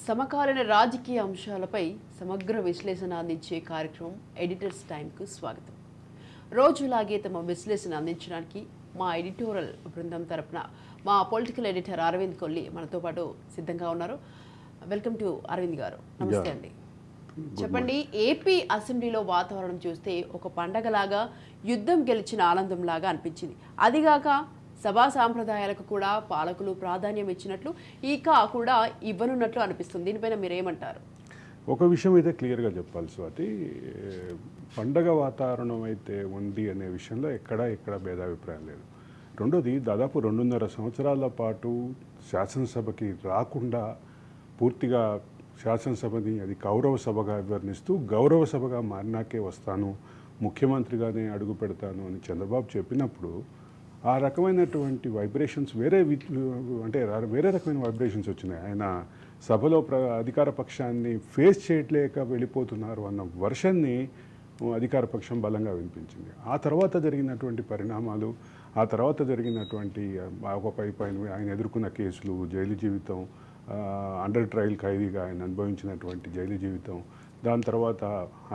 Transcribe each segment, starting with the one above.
సమకాలీన రాజకీయ అంశాలపై సమగ్ర విశ్లేషణ అందించే కార్యక్రమం ఎడిటర్స్ టైంకు స్వాగతం. రోజులాగే తమ విశ్లేషణ అందించడానికి మా ఎడిటోరియల్ బృందం తరపున మా పొలిటికల్ ఎడిటర్ అరవింద్ కొల్లి మనతో పాటు సిద్ధంగా ఉన్నారు. వెల్కమ్ టు అరవింద్ గారు. నమస్తే అండి. చెప్పండి, ఏపీ అసెంబ్లీలో వాతావరణం చూస్తే ఒక పండగలాగా, యుద్ధం గెలిచిన ఆనందంలాగా అనిపించింది. అదిగాక సభా సాంప్రదాయాలకు కూడా పాలకులు ప్రాధాన్యం ఇచ్చినట్లు, ఈక కూడా ఇవ్వనున్నట్లు అనిపిస్తుంది. దీనిపైన మీరేమంటారు? ఒక విషయం అయితే క్లియర్గా చెప్పాలి స్వాతి, పండగ వాతావరణం అయితే ఉంది అనే విషయంలో ఎక్కడ భేదాభిప్రాయం లేదు. రెండోది, దాదాపు 2.5 సంవత్సరాల పాటు శాసనసభకి రాకుండా పూర్తిగా శాసనసభని అది గౌరవ సభగా వర్ణిస్తూ గౌరవ సభగా మారినాకే వస్తాను, ముఖ్యమంత్రిగానే అడుగు పెడతాను అని చంద్రబాబు చెప్పినప్పుడు ఆ రకమైనటువంటి వైబ్రేషన్స్ వేరే రకమైన వైబ్రేషన్స్ వచ్చినాయి. ఆయన సభలో అధికార పక్షాన్ని ఫేస్ చేయట్లేక వెళ్ళిపోతున్నారు అన్న వర్షన్ని అధికార పక్షం బలంగా వినిపించింది. ఆ తర్వాత జరిగినటువంటి పరిణామాలు, ఆ తర్వాత జరిగినటువంటి పైన ఆయన ఎదుర్కొన్న కేసులు, జైలు జీవితం, అండర్ ట్రయల్ ఖైదీగా ఆయన అనుభవించినటువంటి జైలు జీవితం, దాని తర్వాత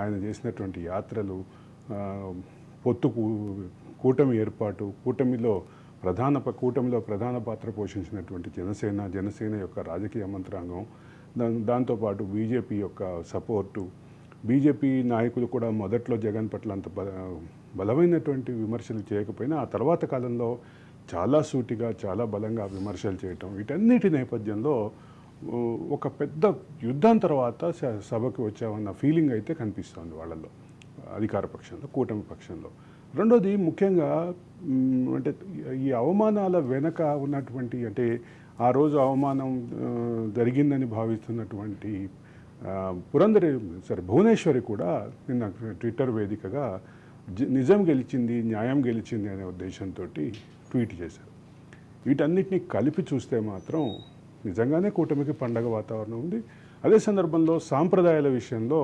ఆయన చేసినటువంటి యాత్రలు, కూటమి ఏర్పాటు, కూటమిలో ప్రధాన పాత్ర పోషించినటువంటి జనసేన యొక్క రాజకీయ మంత్రాంగం, దాంతోపాటు బీజేపీ యొక్క సపోర్టు, బీజేపీ నాయకులు కూడా మొదట్లో జగన్ పట్ల అంత బలమైనటువంటి విమర్శలు చేయకపోయినా ఆ తర్వాత కాలంలో చాలా సూటిగా, చాలా బలంగా విమర్శలు చేయటం, వీటన్నిటి నేపథ్యంలో ఒక పెద్ద యుద్ధం తర్వాత సభకు వచ్చామన్న ఫీలింగ్ అయితే కనిపిస్తుంది వాళ్ళల్లో, అధికార పక్షంలో, కూటమి పక్షంలో. రెండోది, ముఖ్యంగా అంటే ఈ అవమానాల వెనక ఉన్నటువంటి, అంటే ఆ రోజు అవమానం జరిగిందని భావిస్తున్నటువంటి భువనేశ్వరి కూడా నిన్న ట్విట్టర్ వేదికగా నిజం గెలిచింది, న్యాయం గెలిచింది అనే ఉద్దేశంతో ట్వీట్ చేశారు. వీటన్నిటిని కలిపి చూస్తే మాత్రం నిజంగానే కూటమికి పండగ వాతావరణం ఉంది. అదే సందర్భంలో సాంప్రదాయాల విషయంలో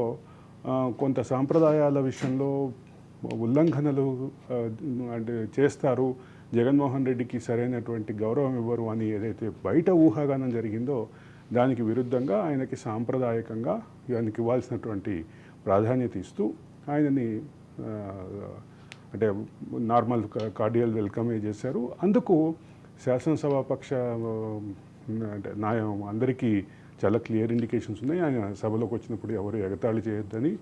ఉల్లంఘనలు అంటే చేస్తారు, జగన్మోహన్ రెడ్డికి సరైనటువంటి గౌరవం ఇవ్వరు అని ఏదైతే బయట ఊహాగానం జరిగిందో దానికి విరుద్ధంగా ఆయనకి సాంప్రదాయకంగా ఆయనకి ఇవ్వాల్సినటువంటి ప్రాధాన్యత ఇస్తూ ఆయనని అంటే నార్మల్ కార్డియల్ వెల్కమే చేశారు. అందుకు శాసనసభాపక్ష అంటే అందరికీ చాలా క్లియర్ ఇండికేషన్స్ ఉన్నాయి. ఆయన సభలోకి వచ్చినప్పుడు ఎవరు ఎగతాళి చేయొద్దని,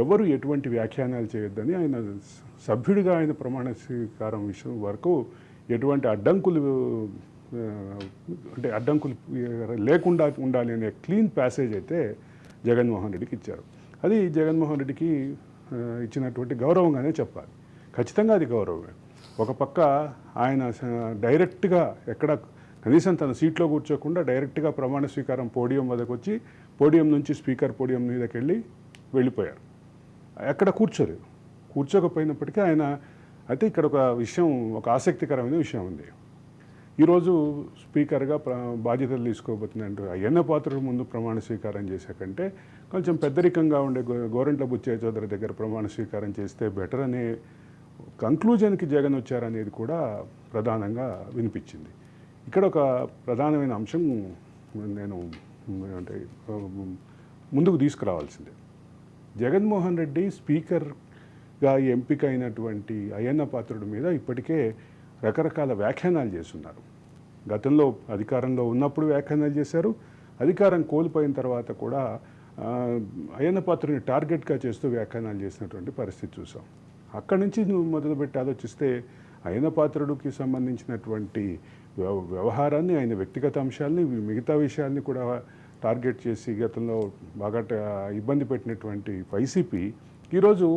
ఎవరు ఎటువంటి వ్యాఖ్యానాలు చేయొద్దని, ఆయన సభ్యుడిగా ఆయన ప్రమాణ స్వీకారం విషయం వరకు ఎటువంటి అడ్డంకులు లేకుండా ఉండాలి అనే క్లీన్ ప్యాసేజ్ అయితే జగన్మోహన్ రెడ్డికి ఇచ్చారు. అది జగన్మోహన్ రెడ్డికి ఇచ్చినటువంటి గౌరవంగానే చెప్పాలి. ఖచ్చితంగా అది గౌరవమే. ఒక పక్క ఆయన డైరెక్ట్గా కనీసం తన సీట్లో కూర్చోకుండా డైరెక్ట్గా ప్రమాణ స్వీకారం పోడియం వద్దకు వచ్చి, పోడియం నుంచి స్పీకర్ పోడియం మీదకి వెళ్ళిపోయారు. ఎక్కడ కూర్చోకపోయినప్పటికీ ఆయన అయితే ఇక్కడ ఒక ఆసక్తికరమైన విషయం ఉంది. ఈరోజు స్పీకర్గా బాధ్యతలు తీసుకోబోతున్నట్టు అయ్యన్న పాత్రుడు ముందు ప్రమాణ స్వీకారం చేశాకంటే కొంచెం పెద్దరికంగా ఉండే గోరంట్ల బుచ్చయ్య చౌదరి దగ్గర ప్రమాణ స్వీకారం చేస్తే బెటర్ అనే కంక్లూజన్కి జగన్ వచ్చారనేది కూడా ప్రధానంగా వినిపించింది. ఇక్కడ ఒక ప్రధానమైన అంశం నేను అంటే ముందుకు తీసుకురావాల్సిందే. జగన్మోహన్ రెడ్డి స్పీకర్గా ఎంపిక అయినటువంటి అయ్యన్న పాత్రుడి మీద ఇప్పటికే రకరకాల వ్యాఖ్యానాలు చేస్తున్నారు. గతంలో అధికారంలో ఉన్నప్పుడు వ్యాఖ్యానాలు చేశారు, అధికారం కోల్పోయిన తర్వాత కూడా అయ్యన్న పాత్రుడిని టార్గెట్గా చేస్తూ వ్యాఖ్యానాలు చేసినటువంటి పరిస్థితి చూసాం. అక్కడి నుంచి మొదలుపెట్టి ఆలోచిస్తే అయ్యన్న పాత్రుడికి సంబంధించినటువంటి వ్యవహారాన్ని, ఆయన వ్యక్తిగత అంశాలని, మిగతా విషయాల్ని కూడా టార్గెట్ చేసి గతంలో బాగా ఇబ్బంది పెట్టినటువంటి వైసీపీ ఈరోజు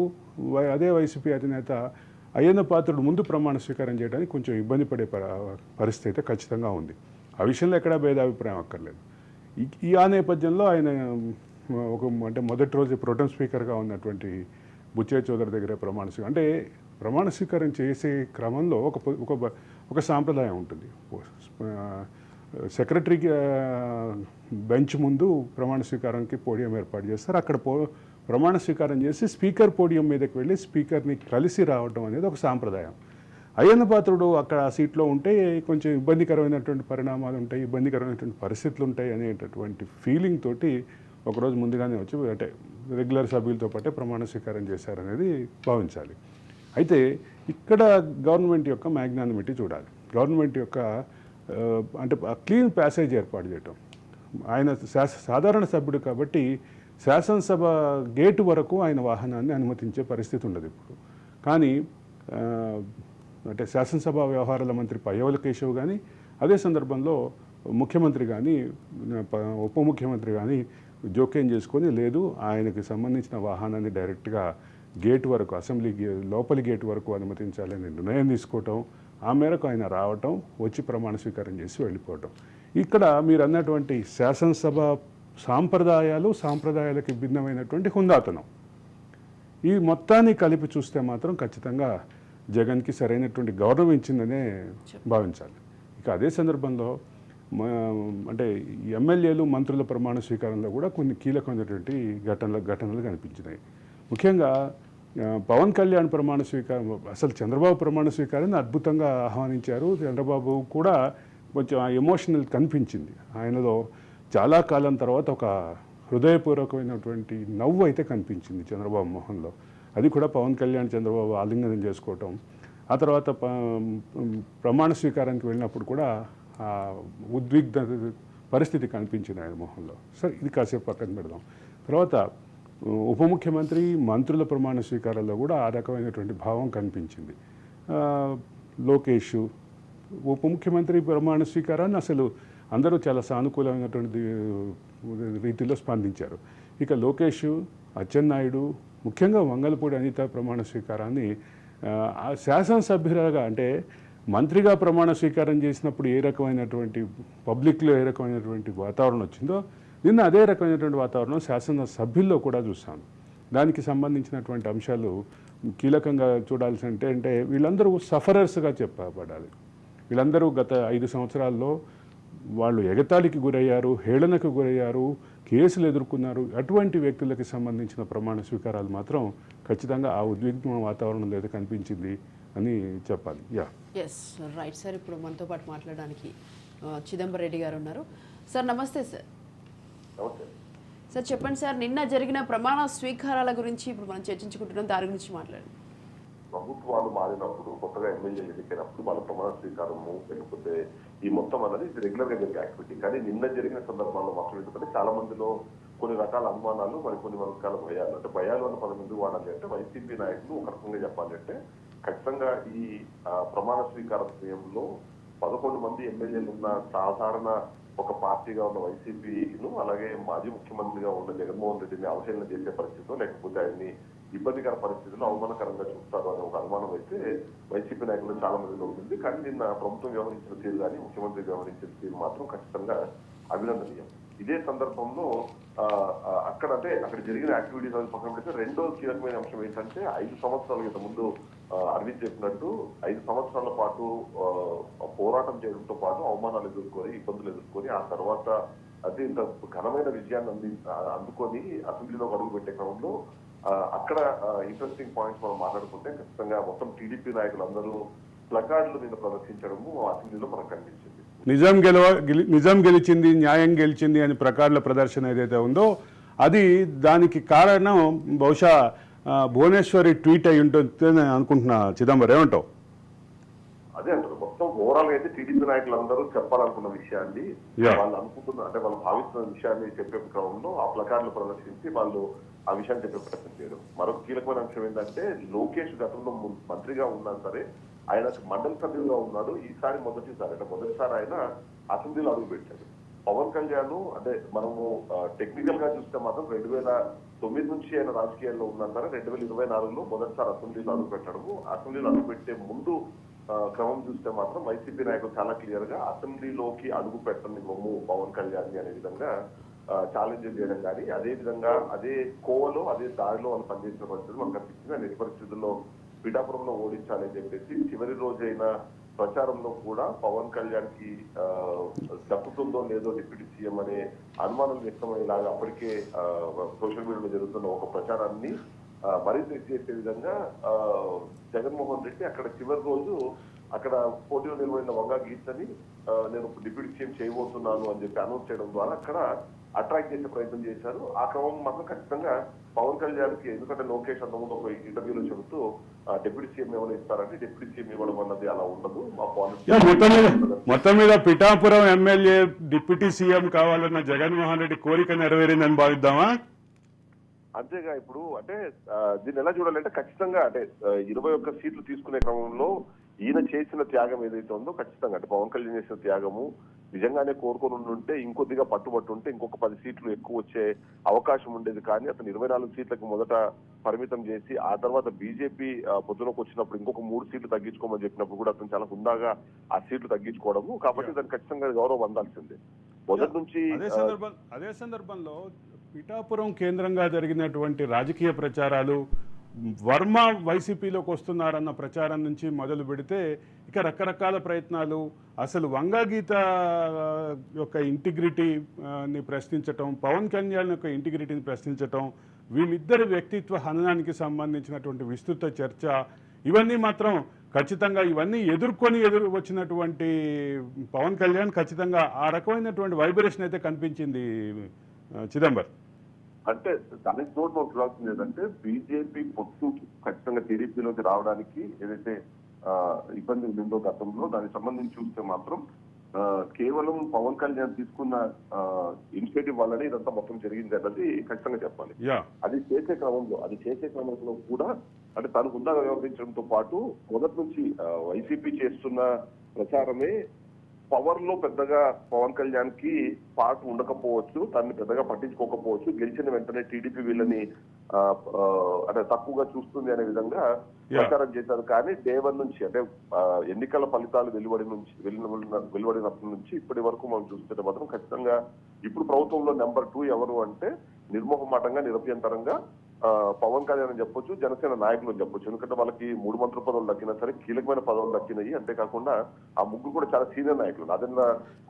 అదే వైసీపీ అధినేత అయ్యన్న పాత్రుడు ముందు ప్రమాణ స్వీకారం చేయడానికి కొంచెం ఇబ్బంది పడే పరిస్థితి అయితే ఖచ్చితంగా ఉంది. ఆ విషయంలో ఎక్కడా భేదాభిప్రాయం అక్కర్లేదు. ఆ నేపథ్యంలో ఆయన అంటే మొదటి రోజు ప్రోటెం స్పీకర్గా ఉన్నటువంటి బుచ్చయ్య చౌదరి దగ్గర ప్రమాణ స్వీకారం చేసే క్రమంలో ఒక సాంప్రదాయం ఉంటుంది. సెక్రటరీ బెంచ్ ముందు ప్రమాణ స్వీకారానికి పోడియం ఏర్పాటు చేస్తారు. అక్కడ ప్రమాణ స్వీకారం చేసి స్పీకర్ పోడియం మీదకి వెళ్ళి స్పీకర్ని కలిసి రావడం అనేది ఒక సాంప్రదాయం. అయ్యన్న పాత్రుడు అక్కడ ఆ సీట్లో ఉంటే కొంచెం ఇబ్బందికరమైనటువంటి పరిణామాలు ఉంటాయి, ఇబ్బందికరమైనటువంటి పరిస్థితులు ఉంటాయి అనేటటువంటి ఫీలింగ్ తోటి ఒకరోజు ముందుగానే వచ్చి అంటే రెగ్యులర్ సభ్యులతో పాటే ప్రమాణ స్వీకారం చేశారనేది భావించాలి. అయితే ఇక్కడ గవర్నమెంట్ యొక్క మ్యాగ్నానిమిటీ చూడాలి. గవర్నమెంట్ యొక్క అంటే క్లీన్ ప్యాసేజ్ ఏర్పాటు చేయటం. ఆయన సాధారణ సభ్యుడు కాబట్టి శాసనసభ గేటు వరకు ఆయన వాహనాన్ని అనుమతించే పరిస్థితి ఉండదు ఇప్పుడు. కానీ అంటే శాసనసభ వ్యవహారాల మంత్రి పయ్యవల కేశవ్ కానీ, అదే సందర్భంలో ముఖ్యమంత్రి కానీ ఉప ముఖ్యమంత్రి కానీ జోక్యం చేసుకొని లేదు ఆయనకి సంబంధించిన వాహనాన్ని డైరెక్ట్గా గేటు వరకు అసెంబ్లీ లోపలి గేటు వరకు అనుమతించాలని నిర్ణయం తీసుకోవటం, ఆ మేరకు ఆయన రావటం, వచ్చి ప్రమాణ స్వీకారం చేసి వెళ్ళిపోవటం. ఇక్కడ మీరు అన్నటువంటి శాసనసభ సాంప్రదాయాలకి భిన్నమైనటువంటి హుందాతనం, ఈ మొత్తాన్ని కలిపి చూస్తే మాత్రం ఖచ్చితంగా జగన్కి సరైనటువంటి గౌరవం ఇచ్చిందనే భావించాలి. ఇక అదే సందర్భంలో అంటే ఎమ్మెల్యేలు మంత్రుల ప్రమాణ స్వీకారంలో కూడా కొన్ని కీలకమైనటువంటి ఘటనలు కనిపించినాయి. ముఖ్యంగా పవన్ కళ్యాణ్ ప్రమాణ స్వీకారం, అసలు చంద్రబాబు ప్రమాణ స్వీకారాన్ని అద్భుతంగా ఆహ్వానించారు. చంద్రబాబు కూడా కొంచెం ఎమోషనల్ కనిపించింది. ఆయనలో చాలా కాలం తర్వాత ఒక హృదయపూర్వకమైనటువంటి నవ్వు అయితే కనిపించింది చంద్రబాబు మోహన్లో. అది కూడా పవన్ కళ్యాణ్ చంద్రబాబు ఆలింగనం చేసుకోవటం, ఆ తర్వాత ప్రమాణ స్వీకారానికి వెళ్ళినప్పుడు కూడా ఉద్విగ్న పరిస్థితి కనిపించింది ఆయన మోహన్లో. సరే, ఇది కాసేపు పక్కన పెడదాం. తర్వాత ఉప ముఖ్యమంత్రి మంత్రుల ప్రమాణ స్వీకారాల్లో కూడా ఆ రకమైనటువంటి భావం కనిపించింది. లోకేష్ ఉప ముఖ్యమంత్రి ప్రమాణ స్వీకారాన్ని అసలు అందరూ చాలా సానుకూలమైనటువంటి రీతిలో స్పందించారు. ఇక లోకేష్, అచ్చెన్నాయుడు, ముఖ్యంగా మంగళపూడి అనిత ప్రమాణ స్వీకారాన్ని శాసనసభ్యులుగా అంటే మంత్రిగా ప్రమాణ స్వీకారం చేసినప్పుడు ఏ రకమైనటువంటి పబ్లిక్లో ఏ రకమైనటువంటి వాతావరణం వచ్చిందో నిన్న అదే రకమైనటువంటి వాతావరణం శాసనసభ్యుల్లో కూడా చూస్తాను. దానికి సంబంధించినటువంటి అంశాలు కీలకంగా చూడాల్సి అంటే వీళ్ళందరూ సఫరర్స్గా చెప్పబడాలి. వీళ్ళందరూ గత 5 సంవత్సరాల్లో వాళ్ళు ఎగతాళికి గురయ్యారు, హేళనకు గురయ్యారు, కేసులు ఎదుర్కొన్నారు. అటువంటి వ్యక్తులకి సంబంధించిన ప్రమాణ స్వీకారాలు మాత్రం ఖచ్చితంగా ఆ ఉద్విగ్న వాతావరణంలో ఏదో కనిపించింది అని చెప్పాలి. Yes right sir. ఇప్పుడు మనతో పాటు మాట్లాడడానికి చిదంబరం రెడ్డి గారు ఉన్నారు. సార్ నమస్తే సార్. సార్ చెప్పండి సార్, నిన్న జరిగిన ప్రమాణ స్వీకారాల గురించి ఇప్పుడు మనం చర్చించుకుంటున్నాం, దాని గురించి మాట్లాడండి. ప్రభుత్వాలు మారినప్పుడు, కొత్తగా ఎమ్మెల్యేలు ఎన్నికైనప్పుడు వాళ్ళ ప్రమాణ స్వీకారము లేకపోతే ఈ మొత్తం అనేది ఇది రెగ్యులర్ గా జరిగే యాక్టివిటీ. కానీ నిన్న జరిగిన సందర్భాల్లో మాత్రం ఎందుకంటే చాలా మందిలో కొన్ని రకాల అనుమానాలు, మరి కొన్ని రకాల భయాలు. అంటే భయాలు అన్న పదం ఎందుకు వాడాలి అంటే వైసీపీ నాయకులు ఒక రకంగా చెప్పాలి అంటే ఖచ్చితంగా ఈ ప్రమాణ స్వీకార సమయంలో 11 మంది ఎమ్మెల్యేలు ఉన్న సాధారణ ఒక పార్టీగా ఉన్న వైసీపీను, అలాగే మాజీ ముఖ్యమంత్రిగా ఉన్న జగన్మోహన్ రెడ్డిని అవహేళన చేసే పరిస్థితిలో లేకపోతే ఆయన్ని ఇబ్బందికర పరిస్థితుల్లో అవమానకరంగా చూస్తారు అనే ఒక అనుమానం అయితే వైసీపీ నాయకులు చాలా మందిలో ఉంటుంది. కానీ నిన్న ప్రభుత్వం వ్యవహరించిన తీరు కానీ ముఖ్యమంత్రి వ్యవహరించిన తీరు మాత్రం ఖచ్చితంగా అభినందనీయం. ఇదే సందర్భంలో అక్కడ జరిగిన యాక్టివిటీస్ అని పక్కన పెడితే రెండో కీలకమైన అంశం ఏంటంటే 5 సంవత్సరాల క్రితం ముందు అరవింద్ చెప్పినట్టు 5 సంవత్సరాల పాటు పోరాటం చేయడంతో పాటు అవమానాలు ఎదుర్కొని, ఇబ్బందులు ఎదుర్కొని, ఆ తర్వాత అదే ఇంత ఘనమైన విజయాన్ని అందుకొని అసెంబ్లీలో అడుగు పెట్టే క్రమంలో అక్కడ ఇంట్రెస్టింగ్ పాయింట్స్ మనం మాట్లాడుకుంటే ఖచ్చితంగా మొత్తం టీడీపీ నాయకులు అందరూ ప్లకార్డులు నిన్న ప్రదర్శించడము అసెంబ్లీలో మనకు కనిపించింది. నిజం గెలిచింది, న్యాయం గెలిచింది అని ప్రకార్ల ప్రదర్శన ఏదైతే ఉందో అది దానికి కారణం బహుశా భువనేశ్వరి ట్వీట్ అయి ఉంటుంది నేను అనుకుంటున్నా. చిదంబరం ఏమంటావు? అదే అంటారు మొత్తం ఓవరాల్ గా అయితే టీడీపీ నాయకులందరూ చెప్పాలనుకున్న విషయాన్ని, వాళ్ళు అనుకుంటున్న అంటే వాళ్ళు భావిస్తున్న విషయాన్ని చెప్పే క్రమంలో ఆ ప్లకార్డులు ప్రదర్శించి వాళ్ళు ఆ విషయాన్ని చెప్పే ప్రయత్నం చేయడం. మరొక కీలకమైన అంశం ఏంటంటే లోకేష్ గతంలో మంత్రిగా ఉన్నా సరే ఆయన మండలి సభ్యులుగా ఉన్నాడు. ఈసారి మొదటిసారి ఆయన అసెంబ్లీలో అడుగు పెట్టాడు. పవన్ కళ్యాణ్ అంటే మనము టెక్నికల్ గా చూస్తే మాత్రం 2009 నుంచి ఆయన రాజకీయాల్లో ఉన్నారంటే 2024లో మొదటిసారి అసెంబ్లీలో అడుగు పెట్టడము. అసెంబ్లీలో అడుగు పెట్టే ముందు క్రమం చూస్తే మాత్రం వైసీపీ నాయకులు చాలా క్లియర్ గా అసెంబ్లీలోకి అడుగు పెట్టని బొమ్ము పవన్ కళ్యాణ్ అనే విధంగా ఛాలెంజ్ చేయడం కానీ, అదే విధంగా అదే కోవలో అదే దారిలో వాళ్ళు పనిచేసిన పరిస్థితులు మనకు కనిపించింది. అనే పరిస్థితుల్లో పిఠాపురంలో ఓడించాలని చెప్పేసి చివరి రోజైన ప్రచారంలో కూడా పవన్ కళ్యాణ్ కి దక్కుతుందో లేదో డిప్యూటీ సీఎం అనే అనుమానం వ్యక్తమయ్యేలాగా అప్పటికే సోషల్ మీడియాలో జరుగుతున్న ఒక ప్రచారాన్ని మరింత చేసే విధంగా జగన్మోహన్ రెడ్డి అక్కడ చివరి రోజు అక్కడ పోటీలో నిలబడిన వంగా గీతని నేను డిప్యూటీ సీఎం చేయబోతున్నాను అని చెప్పి అనౌన్స్ చేయడం ద్వారా అక్కడ అట్రాక్ట్ చేసే ప్రయత్నం చేశారు. ఆ క్రమం మాత్రం ఖచ్చితంగా పవన్ కళ్యాణ్కి, ఎందుకంటే లోకేష్ అంతకుముందు ఒక ఇంటర్వ్యూలో చెబుతూ డిప్యూటీ సీఎం ఏమైనా ఇస్తారంటే డిప్యూటీ సీఎం ఇవ్వడం అన్నది అలా ఉండదు, మా మొత్తం మీద పిఠాపురం ఎమ్మెల్యే డిప్యూటీ సీఎం కావాలన్న జగన్మోహన్ రెడ్డి కోరిక నెరవేరిందని భావిద్దామా? అంతేగా ఇప్పుడు అంటే దీన్ని ఎలా చూడాలంటే ఖచ్చితంగా అంటే 21 సీట్లు తీసుకునే క్రమంలో ఈయన చేసిన త్యాగం ఏదైతే ఉందో ఖచ్చితంగా అంటే పవన్ కళ్యాణ్ చేసిన త్యాగము నిజంగానే కోరుకొని ఉంటే ఇంకొద్దిగా పట్టుబట్టు ఉంటే ఇంకొక 10 సీట్లు ఎక్కువ వచ్చే అవకాశం ఉండేది. కానీ అతను 24 సీట్లకు మొదట పరిమితం చేసి ఆ తర్వాత బీజేపీ పొద్దునకు వచ్చినప్పుడు ఇంకొక 3 సీట్లు తగ్గించుకోమని చెప్పినప్పుడు కూడా అతను చాలా హుందాగా ఆ సీట్లు తగ్గించుకోవడము. కాబట్టి దానికి ఖచ్చితంగా గౌరవం అందాల్సిందే మొదటి నుంచి. అదే సందర్భంలో పిఠాపురం కేంద్రంగా జరిగినటువంటి రాజకీయ ప్రచారాలు, వర్మ వైసీపీలోకి వస్తున్నారన్న ప్రచారం నుంచి మొదలు పెడితే ఇక రకరకాల ప్రయత్నాలు, అసలు వంగా గీత యొక్క ఇంటిగ్రిటీని ప్రశ్నించటం, పవన్ కళ్యాణ్ యొక్క ఇంటిగ్రిటీని ప్రశ్నించటం, వీళ్ళిద్దరి వ్యక్తిత్వ హననానికి సంబంధించినటువంటి విస్తృత చర్చ, ఇవన్నీ మాత్రం ఖచ్చితంగా ఇవన్నీ ఎదుర్కొని వచ్చినటువంటి పవన్ కళ్యాణ్ ఖచ్చితంగా ఆ రకమైనటువంటి వైబ్రేషన్ అయితే కనిపించింది చిదంబర్. అంటే దానికి తోడు మనం చూడాల్సింది ఏంటంటే బీజేపీ పొత్తు ఖచ్చితంగా టీడీపీలోకి రావడానికి ఏదైతే ఇబ్బంది ఉందో గతంలో, దానికి సంబంధించి చూస్తే మాత్రం కేవలం పవన్ కళ్యాణ్ తీసుకున్న ఇనిషియేటివ్ వల్లనే ఇదంతా మొత్తం జరిగింది అన్నది ఖచ్చితంగా చెప్పాలి. అది చేసే క్రమంలో కూడా అంటే తను హుందాగా వ్యవహరించడంతో పాటు మొదటి నుంచి వైసీపీ చేస్తున్న ప్రచారమే పవర్ లో పెద్దగా పవన్ కళ్యాణ్ కి పార్ట్ ఉండకపోవచ్చు, తనని పెద్దగా పట్టించుకోకపోవచ్చు, గెలిచిన వెంటనే టీడీపీ వీళ్ళని అంటే తక్కువగా చూస్తుంది అనే విధంగా ప్రచారం చేశారు. కానీ డే 1 నుంచి అంటే ఎన్నికల ఫలితాలు వెలువడినప్పటి నుంచి ఇప్పటి వరకు మనం చూస్తుంటే మాత్రం ఖచ్చితంగా ఇప్పుడు ప్రభుత్వంలో నెంబర్ 2 ఎవరు అంటే నిర్మోహమాటంగా నిరభ్యంతరంగా పవన్ కళ్యాణ్ అని చెప్పొచ్చు, జనసేన నాయకులు అని చెప్పొచ్చు. ఎందుకంటే వాళ్ళకి 3 మంత్రి పదవులు దక్కినా సరే కీలకమైన పదవులు దక్కినాయి. అంతేకాకుండా ఆ ముగ్గురు కూడా చాలా సీనియర్ నాయకులు. నాదెండ్ల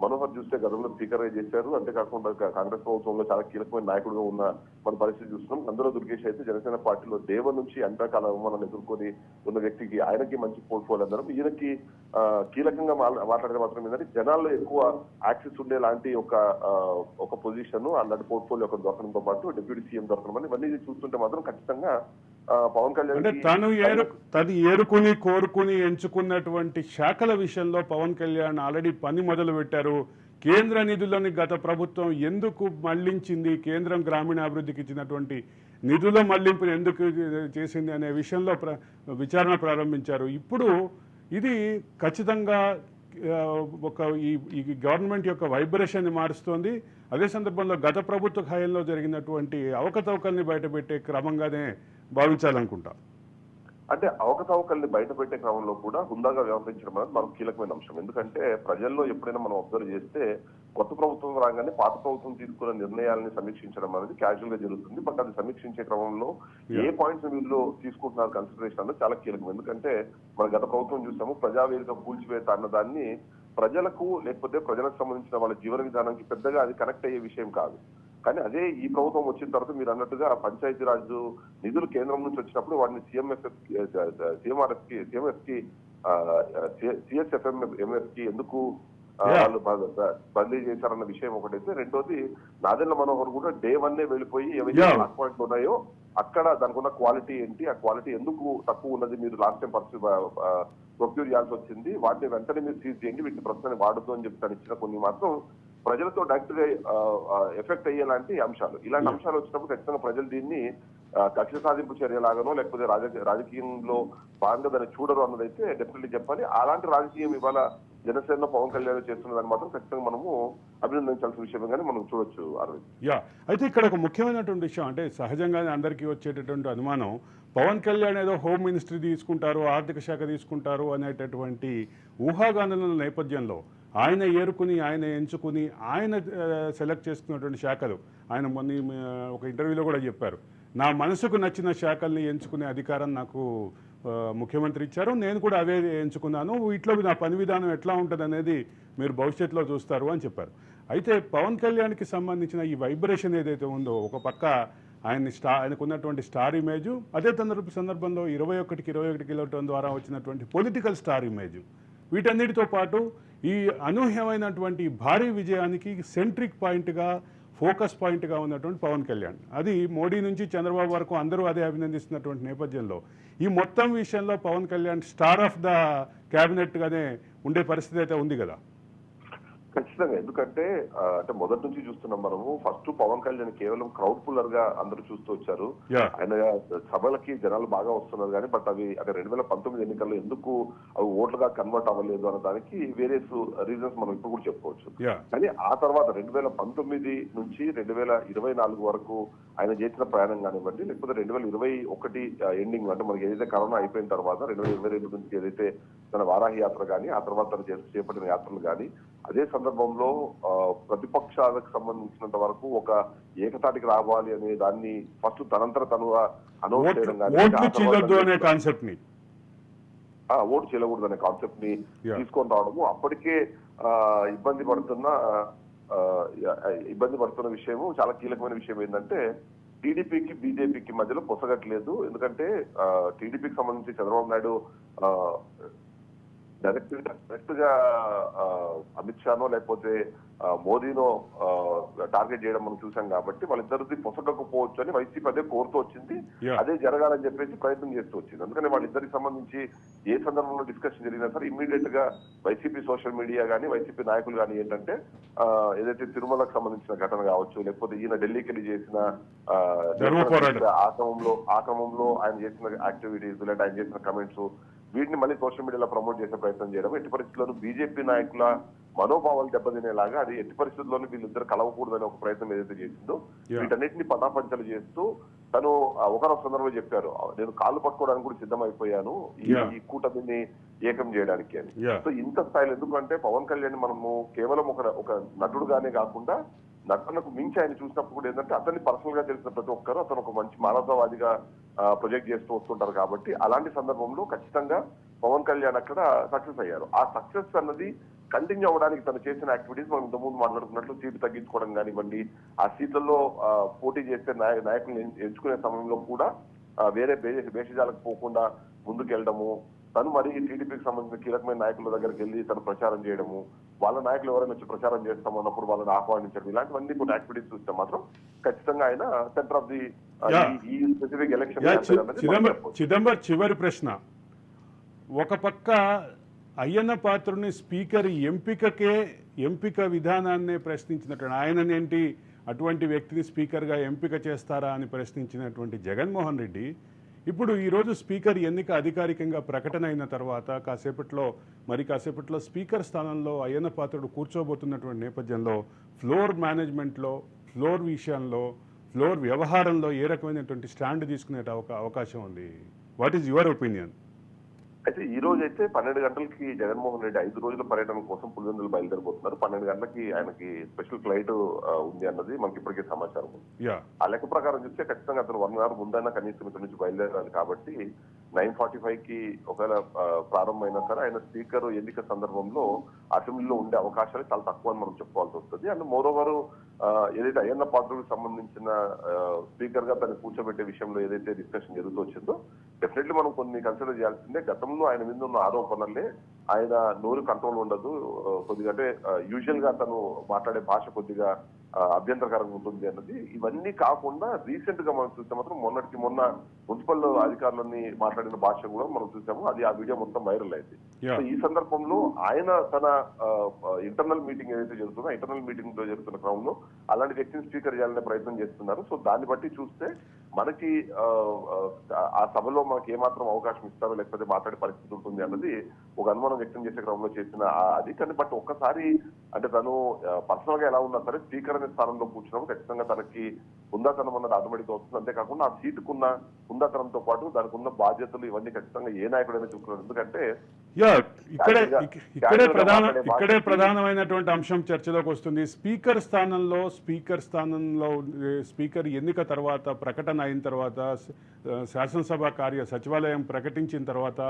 మనోహర్ చూస్తే గతంలో స్పీకర్ గా చేశారు. అంతేకాకుండా కాంగ్రెస్ ప్రభుత్వంలో చాలా కీలకమైన నాయకుడుగా ఉన్న మన పరిస్థితి చూస్తున్నాం. అందులో దుర్గేష్ అయితే జనసేన పార్టీలో డే 1 నుంచి అంతకాల అవమానాన్ని ఎదుర్కొని ఉన్న వ్యక్తికి, ఆయనకి మంచి పోర్ట్ఫోలియో అందరం, ఈయనకి కీలకంగా మాట్లాడితే మాత్రం ఏంటంటే జనాల్లో ఎక్కువ యాక్సెస్ ఉండే లాంటి ఒక పొజిషన్ అలాంటి పోర్ట్ఫోలియో ఒక దొరకడంతో పాటు డిప్యూటీ సీఎం దొరకడం అని ఇవన్నీ చూస్తుంటే మాత్రం ఖచ్చితంగా పవన్ కళ్యాణ్ అంటే తను ఏరుకుని కోరుకుని ఎంచుకున్నటువంటి శాఖల విషయంలో పవన్ కళ్యాణ్ ఆల్రెడీ పని మొదలు పెట్టారు. కేంద్ర నిధులను గత ప్రభుత్వం ఎందుకు మళ్లించింది, కేంద్రం గ్రామీణాభివృద్ధికి ఇచ్చినటువంటి నిధుల మళ్లింపును ఎందుకు చేసింది అనే విషయంలో విచారణ ప్రారంభించారు. ఇప్పుడు ఇది ఖచ్చితంగా ఈ గవర్నమెంట్ యొక్క వైబ్రేషన్ని మారుస్తోంది. అదే సందర్భంలో గత ప్రభుత్వ హయాంలో జరిగినటువంటి అవకతవకల్ని బయటపెట్టే క్రమంగానే భావించాలనుకుంటా. అంటే అవకతవకల్ని బయటపెట్టే క్రమంలో కూడా హుందాగా వ్యవహరించడం అనేది మనకు కీలకమైన అంశం. ఎందుకంటే ప్రజల్లో ఎప్పుడైనా మనం అబ్జర్వ్ చేస్తే కొత్త ప్రభుత్వం రాగానే పాత ప్రభుత్వం తీసుకున్న నిర్ణయాలని సమీక్షించడం అనేది క్యాజువల్ గా జరుగుతుంది. బట్ అది సమీక్షించే క్రమంలో ఏ పాయింట్స్ వీళ్ళు తీసుకుంటున్నారు కన్సిడరేషన్ అనేది చాలా కీలకం. ఎందుకంటే మన గత ప్రభుత్వం చూసాము, ప్రజావేదిక కూల్చివేత అన్నదాన్ని ప్రజలకు లేకపోతే ప్రజలకు సంబంధించిన వాళ్ళ జీవన విధానానికి పెద్దగా అది కనెక్ట్ అయ్యే విషయం కాదు. కానీ అదే ఈ ప్రభుత్వం వచ్చిన తర్వాత మీరు అన్నట్టుగా పంచాయతీరాజ్ నిధులు కేంద్రం నుంచి వచ్చినప్పుడు వాటిని సిఎస్ఎఫ్ఎంఎస్ కి ఎందుకు వాళ్ళు బదిలీ చేశారన్న విషయం ఒకటైతే, రెండోది నాదెండ్ల మనోహర్ కూడా డే 1 వెళ్ళిపోయి ఏవైతే బ్లాక్ పాయింట్లు ఉన్నాయో అక్కడ దానికి ఉన్న క్వాలిటీ ఏంటి, ఆ క్వాలిటీ ఎందుకు తక్కువ ఉన్నది, మీరు లాస్ట్ టైం ప్రొక్యూర్ చేయాల్సి వచ్చింది, వాటిని వెంటనే మీరు సీజ్ చేయండి, వీటిని ప్రస్తుతాన్ని వాడద్దు అని చెప్పి ఇచ్చిన కొన్ని మాత్రం ప్రజలతో డైరెక్ట్ గా ఎఫెక్ట్ అయ్యేలాంటి అంశాలు. ఇలాంటి అంశాలు వచ్చినప్పుడు ఖచ్చితంగా ప్రజలు దీన్ని కక్ష సాధింపు చర్యలాగానో లేకపోతే రాజకీయంలో భాగంగా దాన్ని చూడరు అన్నదైతే డెఫినెట్లీ చెప్పాలి. అలాంటి రాజకీయం ఇవాళ జనసేన పవన్ కళ్యాణ్ చేస్తున్నదని మాత్రం ఖచ్చితంగా మనము అభినందించాల్సిన విషయంగానే మనం చూడొచ్చు అరవింద్. అయితే ఇక్కడ ఒక ముఖ్యమైనటువంటి విషయం, అంటే సహజంగానే అందరికీ వచ్చేటటువంటి అనుమానం, పవన్ కళ్యాణ్ ఏదో హోమ్ మినిస్ట్రీ తీసుకుంటారు, ఆర్థిక శాఖ తీసుకుంటారు అనేటటువంటి ఊహాగానాల నేపథ్యంలో ఆయన ఏరుకుని, ఆయన ఎంచుకుని, ఆయన సెలెక్ట్ చేసుకున్నటువంటి శాఖలు, ఆయన మొన్న ఒక ఇంటర్వ్యూలో కూడా చెప్పారు, నా మనసుకు నచ్చిన శాఖల్ని ఎంచుకునే అధికారం నాకు ముఖ్యమంత్రి ఇచ్చారు, నేను కూడా అవే ఎంచుకున్నాను, వీటిలో నా పని విధానం ఎట్లా ఉంటుంది అనేది మీరు భవిష్యత్తులో చూస్తారు అని చెప్పారు. అయితే పవన్ కళ్యాణ్కి సంబంధించిన ఈ వైబ్రేషన్ ఏదైతే ఉందో, ఒక పక్క ఆయనకు ఉన్నటువంటి స్టార్ ఇమేజు, అదే సందర్భంలో 21 కిలోటన్ ద్వారా వచ్చినటువంటి పొలిటికల్ స్టార్ ఇమేజు, వీటన్నిటితో పాటు ఈ అనూహ్యమైనటువంటి భారీ విజయానికి సెంట్రిక్ పాయింట్గా, ఫోకస్ పాయింట్గా ఉన్నటువంటి పవన్ కళ్యాణ్. అది మోడీ నుంచి చంద్రబాబు వరకు అందరూ అదే అభినందిస్తున్నటువంటి నేపథ్యంలో ఈ మొత్తం విషయంలో Pawan Kalyan star of the క్యాబినెట్గానే ఉండే పరిస్థితి అయితే ఉంది కదా. ఖచ్చితంగా. ఎందుకంటే అంటే మొదటి నుంచి చూస్తున్నాం మనము. ఫస్ట్ పవన్ కళ్యాణ్ కేవలం క్రౌడ్ పుల్లర్ గా అందరూ చూస్తూ వచ్చారు. ఆయన సభలకి జనాలు బాగా వస్తున్నారు కానీ బట్ అవి అక్కడ 2019 ఎన్నికల్లో ఎందుకు అవి ఓట్లుగా కన్వర్ట్ అవ్వలేదు అన్న దానికి వేరియస్ రీజన్స్ మనం ఇప్పుడు కూడా చెప్పుకోవచ్చు. కానీ ఆ తర్వాత 2019 నుంచి 2024 వరకు ఆయన చేసిన ప్రయాణం కానివ్వండి, లేకపోతే 2021 ఎండింగ్ అంటే మనకి ఏదైతే కరోనా అయిపోయిన తర్వాత 2022 నుంచి ఏదైతే తన వారాహి యాత్ర కానీ ఆ తర్వాత తను చేపట్టిన యాత్రలు కానీ, అదే సందర్భంలో ప్రతిపక్షాలకు సంబంధించినంత వరకు ఒక ఏకతాటికి రావాలి అనే దాన్ని ఫస్ట్ తనంతర తనుగా అనౌన్స్ చేయడం కానీ, ఓటు చేయకూడదు అనే కాన్సెప్ట్ ని తీసుకొని రావడము, అప్పటికే ఇబ్బంది పడుతున్న విషయము చాలా కీలకమైన విషయం ఏంటంటే టీడీపీకి బీజేపీకి మధ్యలో పొసగట్లేదు. ఎందుకంటే టీడీపీకి సంబంధించి చంద్రబాబు నాయుడు డైరెక్ట్ గా అమిత్ షానో లేకపోతే మోదీనో టార్గెట్ చేయడం మనం చూసాం కాబట్టి వాళ్ళిద్దరిది పొసగకపోవచ్చు అని వైసీపీ అదే కోరుతూ వచ్చింది. అదే జరగాలని చెప్పేసి ప్రయత్నం చేస్తూ వచ్చింది. అందుకని వాళ్ళిద్దరికి సంబంధించి ఏ సందర్భంలో డిస్కషన్ జరిగినా సరే ఇమ్మీడియట్ గా వైసీపీ సోషల్ మీడియా కానీ వైసీపీ నాయకులు కానీ ఏంటంటే ఏదైతే తిరుమలకు సంబంధించిన ఘటన కావచ్చు, లేకపోతే ఈయన ఢిల్లీకి వెళ్ళి చేసిన ఆ క్రమంలో ఆయన చేసిన యాక్టివిటీస్ లేదా ఆయన చేసిన కమెంట్స్, వీటిని మళ్ళీ సోషల్ మీడియాలో ప్రమోట్ చేసే ప్రయత్నం చేయడం, ఎట్టి పరిస్థితుల్లోనూ బీజేపీ నాయకుల మనోభావాలు దెబ్బతినేలాగా అది ఎట్టి పరిస్థితుల్లోనూ వీళ్ళిద్దరు కలవకూడదని ఒక ప్రయత్నం ఏదైతే చేసిందో వీటన్నిటిని పటాపంచలు చేస్తూ తను ఒకరొక సందర్భంలో చెప్పారు, నేను కాళ్ళు పట్టుకోవడానికి కూడా సిద్ధమైపోయాను ఈ కూటమిని ఏకం చేయడానికి అని. సో ఇంత స్థాయిలో ఎందుకంటే పవన్ కళ్యాణ్ మనము కేవలం ఒక నటుడుగానే కాకుండా నటనకు మించి ఆయన చూసినప్పుడు కూడా ఏంటంటే అతన్ని పర్సనల్ గా తెలిసిన ప్రతి ఒక్కరు అతను ఒక మంచి మానవతావాదిగా ప్రొజెక్ట్ చేస్తూ వస్తుంటారు కాబట్టి అలాంటి సందర్భంలో ఖచ్చితంగా పవన్ కళ్యాణ్ అక్కడ సక్సెస్ అయ్యారు. ఆ సక్సెస్ అన్నది కంటిన్యూ అవ్వడానికి తను చేసిన యాక్టివిటీస్ మనం ఇంతకుముందు మాట్లాడుకున్నట్లు సీటు తగ్గించుకోవడం కానివ్వండి, ఆ సీట్లలో పోటీ చేసే నాయకులను ఎంచుకునే సమయంలో కూడా వేరే భేషజాలకు పోకుండా ముందుకెళ్ళడము, తను మరి టీడీపీకి సంబంధించిన కీలకమైన నాయకుల దగ్గరికి వెళ్ళి తను ప్రచారం చేయడము, వాళ్ళ నాయకులు ఎవరైనా వచ్చి ప్రచారం చేస్తామన్నప్పుడు వాళ్ళని ఆహ్వానించడం, ఇలాంటివన్నీ కొన్ని యాక్టివిటీస్ చూస్తే మాత్రం ఖచ్చితంగా ఆయన సెంటర్ ఆఫ్ ది ఈ స్పెసిఫిక్ ఎలక్షన్. చివరి ప్రశ్న, ఒక పక్క అయ్యన్న పాత్రుని స్పీకర్ ఎంపిక విధానాన్నే ప్రశ్నించినటువంటి ఆయననేంటి అటువంటి వ్యక్తిని స్పీకర్గా ఎంపిక చేస్తారా అని ప్రశ్నించినటువంటి జగన్మోహన్ రెడ్డి ఇప్పుడు ఈరోజు స్పీకర్ ఎన్నిక అధికారికంగా ప్రకటన అయిన తర్వాత కాసేపట్లో స్పీకర్ స్థానంలో అయ్యన్న పాత్రుడు కూర్చోబోతున్నటువంటి నేపథ్యంలో ఫ్లోర్ మేనేజ్మెంట్లో, ఫ్లోర్ విషయంలో, ఫ్లోర్ వ్యవహారంలో ఏ రకమైనటువంటి స్టాండ్ తీసుకునే అవకాశం ఉంది? What is your opinion? అయితే ఈ రోజు అయితే 12 గంటలకి జగన్మోహన్ రెడ్డి 5 రోజుల పర్యటన కోసం పులివెందులు బయలుదేరిపోతున్నారు. 12 గంటలకి ఆయనకి స్పెషల్ ఫ్లైట్ ఉంది అన్నది మనకి ఇప్పటికే సమాచారం ఉంది. ఆ లెక్క ప్రకారం చూస్తే ఖచ్చితంగా అతను 1 అవర్ ముందైనా కనీసం ఇక్కడ నుంచి బయలుదేరాలి. కాబట్టి 9:45కి ఒకవేళ ప్రారంభమైనా సరే ఆయన స్పీకర్ ఎన్నిక సందర్భంలో అసెంబ్లీలో ఉండే అవకాశాలు చాలా తక్కువ అని మనం చెప్పుకోవాల్సి వస్తుంది. అండ్ మోరోవర్ ఏదైతే అయ్యన్న పాత్రకు సంబంధించిన స్పీకర్ గా తను కూర్చోబెట్టే విషయంలో ఏదైతే డిస్కషన్ జరుగుతూ వచ్చిందో డెఫినెట్లీ మనం కొన్ని కన్సిడర్ చేయాల్సిందే. గతంలో ఆయన మీద ఉన్న ఆరోపణలే ఆయన నోరు కంట్రోల్ ఉండదు కొద్దిగా, అంటే యూజువల్ గా తను మాట్లాడే భాష కొద్దిగా అభ్యంతరకరంగా ఉంటుంది అన్నది. ఇవన్నీ కాకుండా రీసెంట్ గా మనం చూస్తే మాత్రం మొన్న మున్సిపల్ అధికారులని మాట్లాడిన భాష కూడా మనం చూసాము. అది ఆ వీడియో మొత్తం వైరల్ అయింది. సో ఈ సందర్భంలో ఆయన తన ఇంటర్నల్ మీటింగ్ ఏదైతే జరుగుతుందో ఇంటర్నల్ మీటింగ్ లో జరుగుతున్న క్రమంలో అలాంటి వ్యక్తిని స్పీకర్ చేయాలనే ప్రయత్నం చేస్తున్నారు. సో దాన్ని బట్టి చూస్తే మనకి ఆ సభలో మనకి ఏమాత్రం అవకాశం ఇస్తారో లేకపోతే మాట్లాడే పరిస్థితి ఉంటుంది అన్నది ఒక అనుమానం వ్యక్తం చేసే క్రమంలో చేసిన అది. కానీ బట్ ఒక్కసారి అంటే తను పర్సనల్ గా ఎలా ఉన్నా సరే స్పీకర్ అనే స్థానంలో కూర్చున్నప్పుడు ఖచ్చితంగా తనకి హుందాతనం అన్నది ఆటోమేటిక్ అవుతుంది. అంతేకాకుండా ఆ సీటుకున్న హుందాతనంతో పాటు దానికి ఉన్న బాధ్యతలు ఇవన్నీ ఖచ్చితంగా ఏ నాయకుడైనా చూసుకున్నారు. ఎందుకంటే ఇక్కడే ప్రధానమైనటువంటి అంశం చర్చలోకి వస్తుంది. స్పీకర్ స్థానంలో స్పీకర్ ఎన్నిక తర్వాత, ప్రకటన అయిన తర్వాత, శాసనసభ సచివాలయం ప్రకటించిన తర్వాత,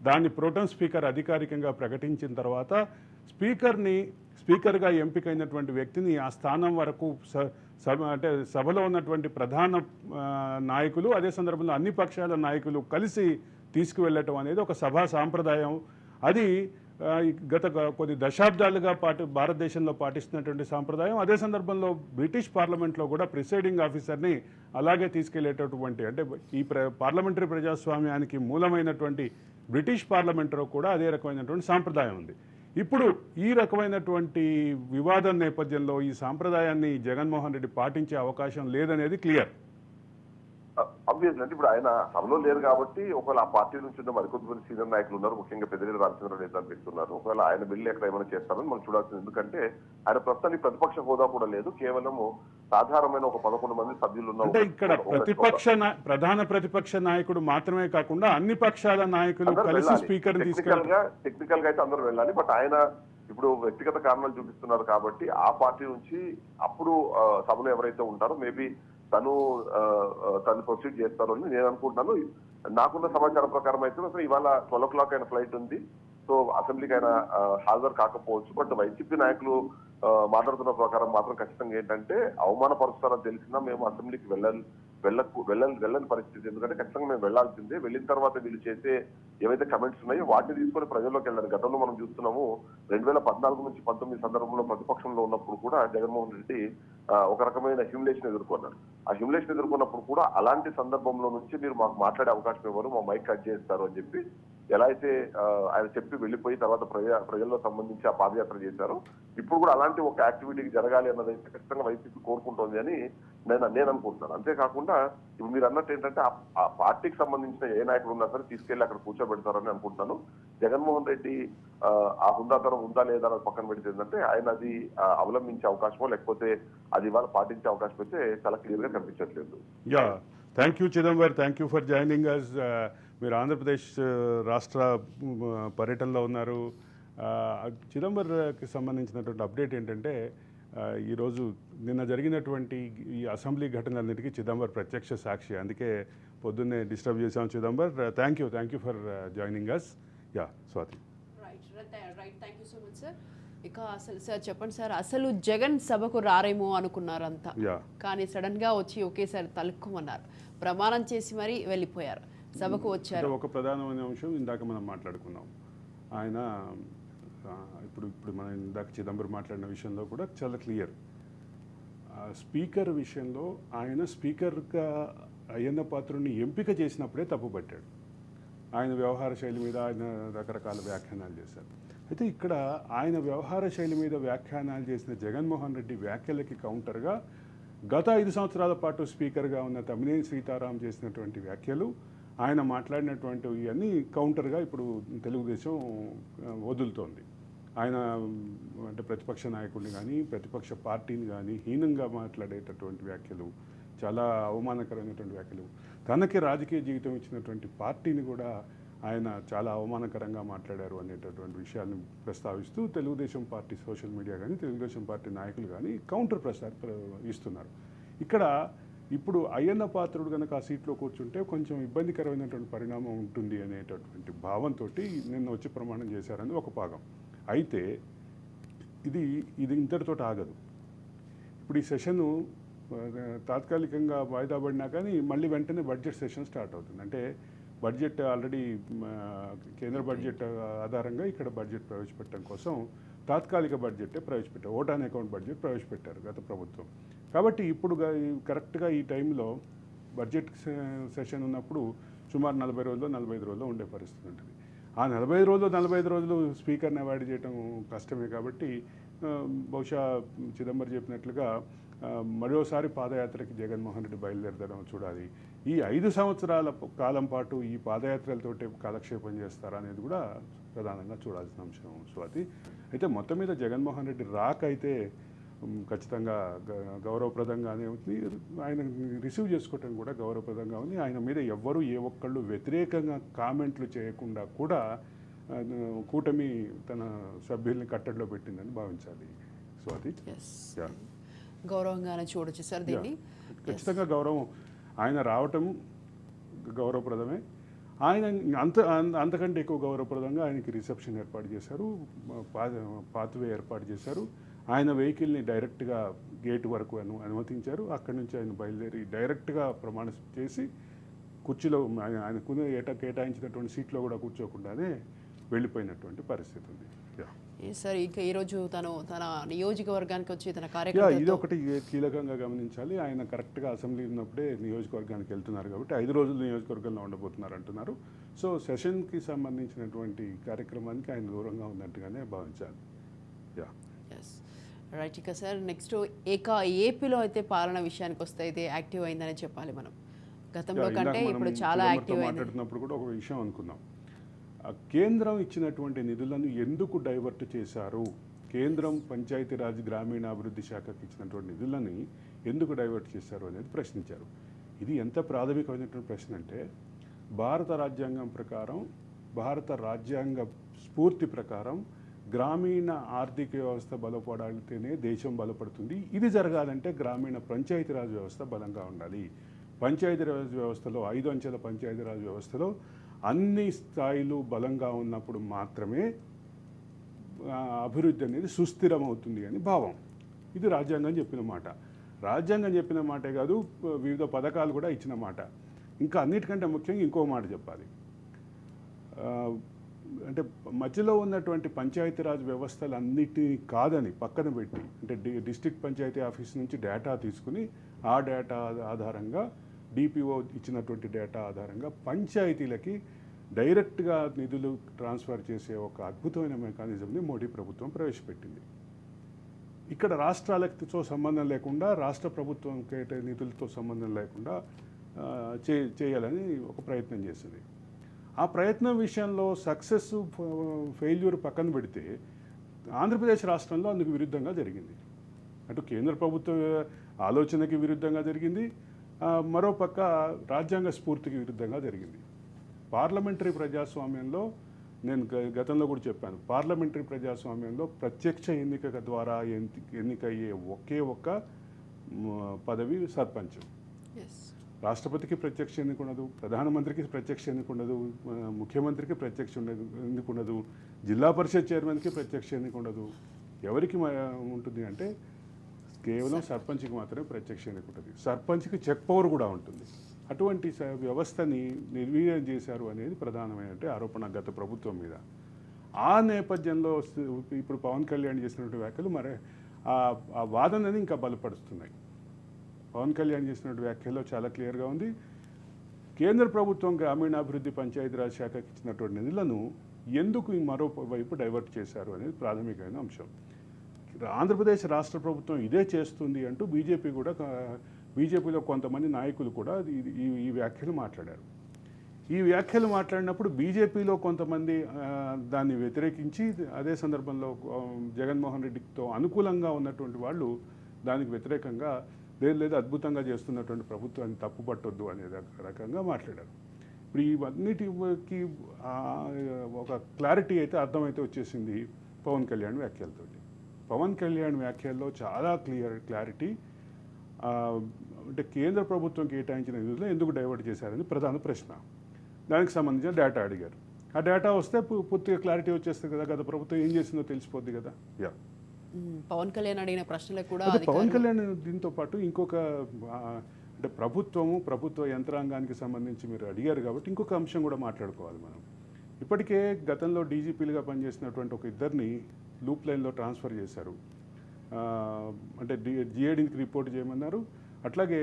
దాన్ని ప్రోటెం స్పీకర్ అధికారికంగా ప్రకటించిన తర్వాత స్పీకర్గా ఎంపికైనటువంటి వ్యక్తిని ఆ స్థానం వరకు అంటే సభలో ఉన్నటువంటి ప్రధాన నాయకులు, అదే సందర్భంలో అన్ని పక్షాల నాయకులు కలిసి తీసుకువెళ్ళటం అనేది ఒక సభా సాంప్రదాయం. అది గత కొన్ని దశాబ్దాలుగా భారతదేశంలో పాటిస్తున్నటువంటి సాంప్రదాయం. అదే సందర్భంలో బ్రిటిష్ పార్లమెంట్లో కూడా ప్రిసైడింగ్ ఆఫీసర్ని అలాగే తీసుకెళ్లేటటువంటి, అంటే ఈ పార్లమెంటరీ ప్రజాస్వామ్యానికి మూలమైనటువంటి బ్రిటిష్ పార్లమెంట్లో కూడా అదే రకమైనటువంటి సాంప్రదాయం ఉంది. ఇప్పుడు ఈ రకమైనటువంటి వివాదం నేపథ్యంలో ఈ సాంప్రదాయాన్ని జగన్మోహన్ రెడ్డి పాటించే అవకాశం లేదనేది క్లియర్. ఆబ్వియస్లీ అంటే ఇప్పుడు ఆయన సభలో లేరు కాబట్టి ఒకవేళ ఆ పార్టీ నుంచి ఉన్న మరికొద్ది సీనియర్ నాయకులు ఉన్నారు, ముఖ్యంగా పెద్దిరెడ్డి రామచంద్రరావు నేతలు పెడుతున్నారు. ఒకవేళ ఆయన బిల్లు ఎక్కడ ఏమైనా చేస్తారని మనం చూడాల్సింది. ఎందుకంటే ఆయన ప్రస్తుతానికి ప్రతిపక్ష హోదా కూడా లేదు, కేవలము సాధారణమైన ఒక 11 మంది సభ్యులు అంటే ఉన్నారు. ఇక్కడ ప్రధాన ప్రతిపక్ష నాయకుడు మాత్రమే కాకుండా అన్ని పక్షాల నాయకులు కలిసి స్పీకర్ టెక్నికల్ గా అయితే అందరూ వెళ్ళాలి. బట్ ఆయన ఇప్పుడు వ్యక్తిగత కారణాలు చూపిస్తున్నారు కాబట్టి ఆ పార్టీ నుంచి అప్పుడు సభలో ఎవరైతే ఉంటారో మేబీ తను ప్రొసీడ్ చేస్తారు అని నేను అనుకుంటున్నాను. నాకున్న సమాచారం ప్రకారం అయితే అసలు ఇవాళ 12 o'clock ఆయన ఫ్లైట్ ఉంది. సో అసెంబ్లీకి ఆయన హాజరు కాకపోవచ్చు. బట్ వైసీపీ నాయకులు మాట్లాడుతున్న ప్రకారం మాత్రం ఖచ్చితంగా ఏంటంటే అవమానపరుస్తారని తెలిసినా మేము అసెంబ్లీకి వెళ్ళని పరిస్థితి. ఎందుకంటే ఖచ్చితంగా మేము వెళ్లాల్సిందే. వెళ్ళిన తర్వాత వీళ్ళు చేసే ఏవైతే కమెంట్స్ ఉన్నాయో వాటిని తీసుకొని ప్రజల్లోకి వెళ్ళాలి. గతంలో మనం చూస్తున్నాము 2014 నుంచి 19 సందర్భంలో ప్రతిపక్షంలో ఉన్నప్పుడు కూడా జగన్మోహన్ రెడ్డి ఒక రకమైన హ్యూమిలేషన్ ఎదుర్కొన్నారు. ఆ హ్యూమిలేషన్ ఎదుర్కొన్నప్పుడు కూడా అలాంటి సందర్భంలో నుంచి మీరు మాకు మాట్లాడే అవకాశం ఇవ్వరు, మా మైక్ కట్ చేస్తారు అని చెప్పి ఎలా అయితే ఆయన చెప్పి వెళ్ళిపోయి తర్వాత ప్రజల్లో సంబంధించి ఆ పాదయాత్ర చేశారు. ఇప్పుడు కూడా అలాంటి ఒక యాక్టివిటీకి జరగాలి అన్నదైతే ఖచ్చితంగా వైసీపీ కోరుకుంటోంది అని నేను అనుకుంటున్నాను. అంతేకాకుండా ఇప్పుడు మీరు అన్నట్టు ఏంటంటే ఆ పార్టీకి సంబంధించిన ఏ నాయకుడు ఉన్నా సరే తీసుకెళ్లి అక్కడ కూర్చోబెడతారని అనుకుంటున్నాను. జగన్మోహన్ రెడ్డి ఆ హుందాతనం ఉందా లేదా అని పక్కన పెడితే ఏంటంటే ఆయన అది అవలంబించే అవకాశమో లేకపోతే అది ఇవాళ పాటించే అవకాశం అయితే చాలా క్లియర్ గా కనిపించట్లేదు. Yeah, thank you Chidambar, thank you for joining us. మీరు ఆంధ్రప్రదేశ్ రాష్ట్ర పర్యటనలో ఉన్నారు. చిదంబర్కి సంబంధించినటువంటి అప్డేట్ ఏంటంటే ఈరోజు నిన్న జరిగినటువంటి ఈ అసెంబ్లీ ఘటనలన్నిటికీ చిదంబర్ ప్రత్యక్ష సాక్షి. అందుకే పొద్దున్నే డిస్టర్బ్ చేశాం Chidambar. Thank you for joining us. Yeah, Swathi. Right, thank you so much sir. ఇక అసలు సార్ చెప్పండి సార్, అసలు జగన్ సభకు రారేమో అనుకున్నారంతా, కానీ సడన్ గా వచ్చి ఒకేసారి తలుక్కుమన్నారు, ప్రమాణం చేసి మరీ వెళ్ళిపోయారు, సభకు వచ్చారు. ఒక ప్రధానమైన అంశం ఇందాక మనం మాట్లాడుకున్నాం. ఆయన ఇప్పుడు మనం ఇందాక చిదంబరం మాట్లాడిన విషయంలో కూడా చాలా క్లియర్. స్పీకర్ విషయంలో ఆయన స్పీకర్గా అయ్యన్న పాత్రుడిని ఎంపిక చేసినప్పుడే తప్పుపట్టాడు. ఆయన వ్యవహార శైలి మీద ఆయన రకరకాల వ్యాఖ్యానాలు చేశారు. అయితే ఇక్కడ ఆయన వ్యవహార శైలి మీద వ్యాఖ్యానాలు చేసిన జగన్మోహన్ రెడ్డి వ్యాఖ్యలకి కౌంటర్గా గత 5 సంవత్సరాల పాటు స్పీకర్గా ఉన్న తమ్మినేని సీతారాం చేసినటువంటి వ్యాఖ్యలు, ఆయన మాట్లాడినటువంటి ఇవన్నీ కౌంటర్గా ఇప్పుడు తెలుగుదేశం వదులుతోంది. ఆయన అంటే ప్రతిపక్ష నాయకుడిని కానీ ప్రతిపక్ష పార్టీని కానీ హీనంగా మాట్లాడేటటువంటి వ్యాఖ్యలు, చాలా అవమానకరమైనటువంటి వ్యాఖ్యలు, తనకి రాజకీయ జీవితం ఇచ్చినటువంటి పార్టీని కూడా ఆయన చాలా అవమానకరంగా మాట్లాడారు అనేటటువంటి విషయాన్ని ప్రస్తావిస్తూ తెలుగుదేశం పార్టీ సోషల్ మీడియా కానీ తెలుగుదేశం పార్టీ నాయకులు కానీ కౌంటర్ ఇస్తున్నారు. ఇక్కడ ఇప్పుడు అయ్యన్న పాత్రుడు కనుక ఆ సీట్లో కూర్చుంటే కొంచెం ఇబ్బందికరమైనటువంటి పరిణామం ఉంటుంది అనేటటువంటి భావంతో నిన్న వచ్చి ప్రమాణం చేశారని ఒక భాగం. అయితే ఇది ఇంతటితో ఆగదు. ఇప్పుడు ఈ సెషను తాత్కాలికంగా వాయిదా పడినా కానీ మళ్ళీ వెంటనే బడ్జెట్ సెషన్ స్టార్ట్ అవుతుంది. అంటే బడ్జెట్ ఆల్రెడీ కేంద్ర బడ్జెట్ ఆధారంగా ఇక్కడ బడ్జెట్ ప్రవేశపెట్టడం కోసం తాత్కాలిక బడ్జెట్ ప్రవేశపెట్టారు. ఓట్ ఆన్ అకౌంట్ బడ్జెట్ ప్రవేశపెట్టారు గత ప్రభుత్వం. కాబట్టి ఇప్పుడు కరెక్ట్గా ఈ టైంలో బడ్జెట్ సెషన్ ఉన్నప్పుడు సుమారు 40 రోజులు 45 రోజులు ఉండే పరిస్థితి ఉంటుంది. ఆ 45 రోజులు స్పీకర్ని అవాయిడ్ చేయడం కష్టమే. కాబట్టి బహుశా చిదంబరం చెప్పినట్లుగా మరోసారి పాదయాత్రకి జగన్మోహన్ రెడ్డి బయలుదేరడం చూడాలి. ఈ 5 సంవత్సరాల కాలం పాటు ఈ పాదయాత్రలతోటే కాలక్షేపం చేస్తారా అనేది కూడా ప్రధానంగా చూడాల్సిన అంశం స్వాతి. అయితే మొత్తం మీద జగన్మోహన్ రెడ్డి అయితే ఖచ్చితంగా గౌరవప్రదంగానే ఉంది. ఆయన రిసీవ్ చేసుకోవటం కూడా గౌరవప్రదంగా ఉంది. ఆయన మీద ఎవ్వరూ ఏ ఒక్కళ్ళు వ్యతిరేకంగా కామెంట్లు చేయకుండా కూడా కూటమి తన సభ్యుల్ని కట్టడిలో పెట్టిందని భావించాలి స్వాతి. గౌరవంగానే చూడొచ్చు సార్ దీన్ని. ఖచ్చితంగా గౌరవం. ఆయన రావటం గౌరవప్రదమే. ఆయన అంతకంటే ఎక్కువ గౌరవప్రదంగా ఆయనకి రిసెప్షన్ ఏర్పాటు చేశారు, పాత్వే ఏర్పాటు చేశారు. ఆయన వెహికల్ని డైరెక్ట్గా గేట్ వరకు అనుమతించారు. అక్కడి నుంచి ఆయన బయలుదేరి డైరెక్ట్గా ప్రమాణం చేసి కుర్చీలో ఆయనకు కేటాయించినటువంటి సీట్లో కూడా కూర్చోకుండానే వెళ్ళిపోయినటువంటి పరిస్థితి ఉంది. సార్ ఇంకా ఈరోజు తన నియోజకవర్గానికి వచ్చి తన ఇది కార్యక్రమం ఒకటి కీలకంగా గమనించాలి. ఆయన కరెక్ట్గా అసెంబ్లీ ఉన్నప్పుడే నియోజకవర్గానికి వెళ్తున్నారు కాబట్టి 5 రోజులు నియోజకవర్గంలో ఉండబోతున్నారు అంటున్నారు. సో సెషన్కి సంబంధించినటువంటి కార్యక్రమానికి ఆయన దూరంగా ఉన్నట్టుగానే భావించాలి. రైట్. ఇక సార్ నెక్స్ట్ ఏపీలో అయితే పాలన విషయానికి వస్తే అయితే యాక్టివ్ అయిందని చెప్పాలి మనం. గతంలో కంటే ఇప్పుడు చాలా యాక్టివ్ అయింది. మాట్లాడుతున్నప్పుడు కూడా ఒక విషయం అనుకున్నాం. కేంద్రం ఇచ్చినటువంటి నిధులను ఎందుకు డైవర్ట్ చేశారు, కేంద్రం పంచాయతీరాజ్ గ్రామీణాభివృద్ధి శాఖకి ఇచ్చినటువంటి నిధులని ఎందుకు డైవర్ట్ చేశారు అనేది ప్రశ్నించారు. ఇది ఎంత ప్రాథమికమైనటువంటి ప్రశ్న అంటే, భారత రాజ్యాంగం ప్రకారం, భారత రాజ్యాంగ స్ఫూర్తి ప్రకారం గ్రామీణ ఆర్థిక వ్యవస్థ బలపడాలితేనే దేశం బలపడుతుంది. ఇది జరగాలంటే గ్రామీణ పంచాయతీరాజ్ వ్యవస్థ బలంగా ఉండాలి. పంచాయతీరాజ్ వ్యవస్థలో 5 అంచెల పంచాయతీరాజ్ వ్యవస్థలో అన్ని స్థాయిలు బలంగా ఉన్నప్పుడు మాత్రమే అభివృద్ధి అనేది సుస్థిరమవుతుంది అని భావం. ఇది రాజ్యాంగం చెప్పిన మాట. రాజ్యాంగం చెప్పిన మాటే కాదు, వివిధ పథకాలు కూడా ఇచ్చిన మాట. ఇంకా అన్నిటికంటే ముఖ్యంగా ఇంకో మాట చెప్పాలి. అంటే మధ్యలో ఉన్నటువంటి పంచాయతీరాజ్ వ్యవస్థలన్నిటినీ కాదని పక్కన పెట్టి, అంటే డిస్ట్రిక్ట్ పంచాయతీ ఆఫీస్ నుంచి డేటా తీసుకుని ఆ డేటా ఆధారంగా డిపిఓ ఇచ్చినటువంటి డేటా ఆధారంగా పంచాయతీలకి డైరెక్ట్గా నిధులు ట్రాన్స్ఫర్ చేసే ఒక అద్భుతమైన మెకానిజంని మోడీ ప్రభుత్వం ప్రవేశపెట్టింది. ఇక్కడ రాష్ట్రాలతో సంబంధం లేకుండా, రాష్ట్ర ప్రభుత్వం నిధులతో సంబంధం లేకుండా చేయాలని ఒక ప్రయత్నం చేసింది. ఆ ప్రయత్నం విషయంలో సక్సెస్ ఫెయిల్యూర్ పక్కన పెడితే ఆంధ్రప్రదేశ్ రాష్ట్రంలో అందుకు విరుద్ధంగా జరిగింది. అటు కేంద్ర ప్రభుత్వ ఆలోచనకి విరుద్ధంగా జరిగింది, మరోపక్క రాజ్యాంగ స్ఫూర్తికి విరుద్ధంగా జరిగింది. పార్లమెంటరీ ప్రజాస్వామ్యంలో నేను గతంలో కూడా చెప్పాను, పార్లమెంటరీ ప్రజాస్వామ్యంలో ప్రత్యక్ష ఎన్నిక ద్వారా ఎన్నికయ్యే ఒకే ఒక్క పదవి సర్పంచ్. రాష్ట్రపతికి ప్రత్యక్ష ఎన్నిక ఉండదు, ప్రధానమంత్రికి ప్రత్యక్ష ఎన్నిక ఉండదు, ముఖ్యమంత్రికి ప్రత్యక్ష ఎన్నిక ఉండదు, జిల్లా పరిషత్ చైర్మన్కి ప్రత్యక్ష ఎన్నిక ఉండదు. ఎవరికి ఉంటుంది అంటే కేవలం సర్పంచ్కి మాత్రమే ప్రత్యక్ష ఎన్నిక ఉంటుంది. సర్పంచ్కి చెక్ పవర్ కూడా ఉంటుంది. అటువంటి వ్యవస్థని నిర్వీర్యం చేశారు అనేది ప్రధానమైన ఆరోపణ గత ప్రభుత్వం మీద. ఆ నేపథ్యంలో ఇప్పుడు పవన్ కళ్యాణ్ చేసినటువంటి వ్యాఖ్యలు మరి ఆ వాదనని ఇంకా బలపరుస్తున్నాయి. పవన్ కళ్యాణ్ చేసినటువంటి వ్యాఖ్యల్లో చాలా క్లియర్గా ఉంది, కేంద్ర ప్రభుత్వం గ్రామీణాభివృద్ధి పంచాయతీరాజ్ శాఖకి ఇచ్చినటువంటి నిధులను ఎందుకు మరోవైపు డైవర్ట్ చేశారు అనేది ప్రాథమికమైన అంశం. ఆంధ్రప్రదేశ్ రాష్ట్ర ప్రభుత్వం ఇదే చేస్తుంది అంటూ బీజేపీలో కొంతమంది నాయకులు కూడా ఈ వ్యాఖ్యలు మాట్లాడారు. ఈ వ్యాఖ్యలు మాట్లాడినప్పుడు బీజేపీలో కొంతమంది దాన్ని వ్యతిరేకించి, అదే సందర్భంలో జగన్మోహన్ రెడ్డితో అనుకూలంగా ఉన్నటువంటి వాళ్ళు దానికి వ్యతిరేకంగా లేదు అద్భుతంగా చేస్తున్నటువంటి ప్రభుత్వాన్ని తప్పుపట్టొద్దు అనే రకంగా మాట్లాడారు. ఇప్పుడు ఇవన్నిటికి ఒక క్లారిటీ అయితే అర్థమైతే వచ్చేసింది పవన్ కళ్యాణ్ వ్యాఖ్యలతో. పవన్ కళ్యాణ్ వ్యాఖ్యల్లో చాలా క్లారిటీ, అంటే కేంద్ర ప్రభుత్వం కేటాయించిన నిధులు ఎందుకు డైవర్ట్ చేశారని ప్రధాన ప్రశ్న. దానికి సంబంధించిన డేటా అడిగారు. ఆ డేటా వస్తే పూర్తిగా క్లారిటీ వచ్చేస్తుంది కదా, గత ప్రభుత్వం ఏం చేసిందో తెలిసిపోద్ది కదా. పవన్ కళ్యాణ్ అడిగిన ప్రశ్నలకు కూడా పవన్ కళ్యాణ్ దీంతో పాటు ఇంకొక, అంటే ప్రభుత్వ యంత్రాంగానికి సంబంధించి మీరు అడిగారు కాబట్టి ఇంకొక అంశం కూడా మాట్లాడుకోవాలి మనం. ఇప్పటికే గతంలో డీజీపీలుగా పనిచేసినటువంటి ఒక ఇద్దరిని లూప్ లైన్లో ట్రాన్స్ఫర్ చేశారు. అంటే జిఏడీకి రిపోర్ట్ చేయమన్నారు. అట్లాగే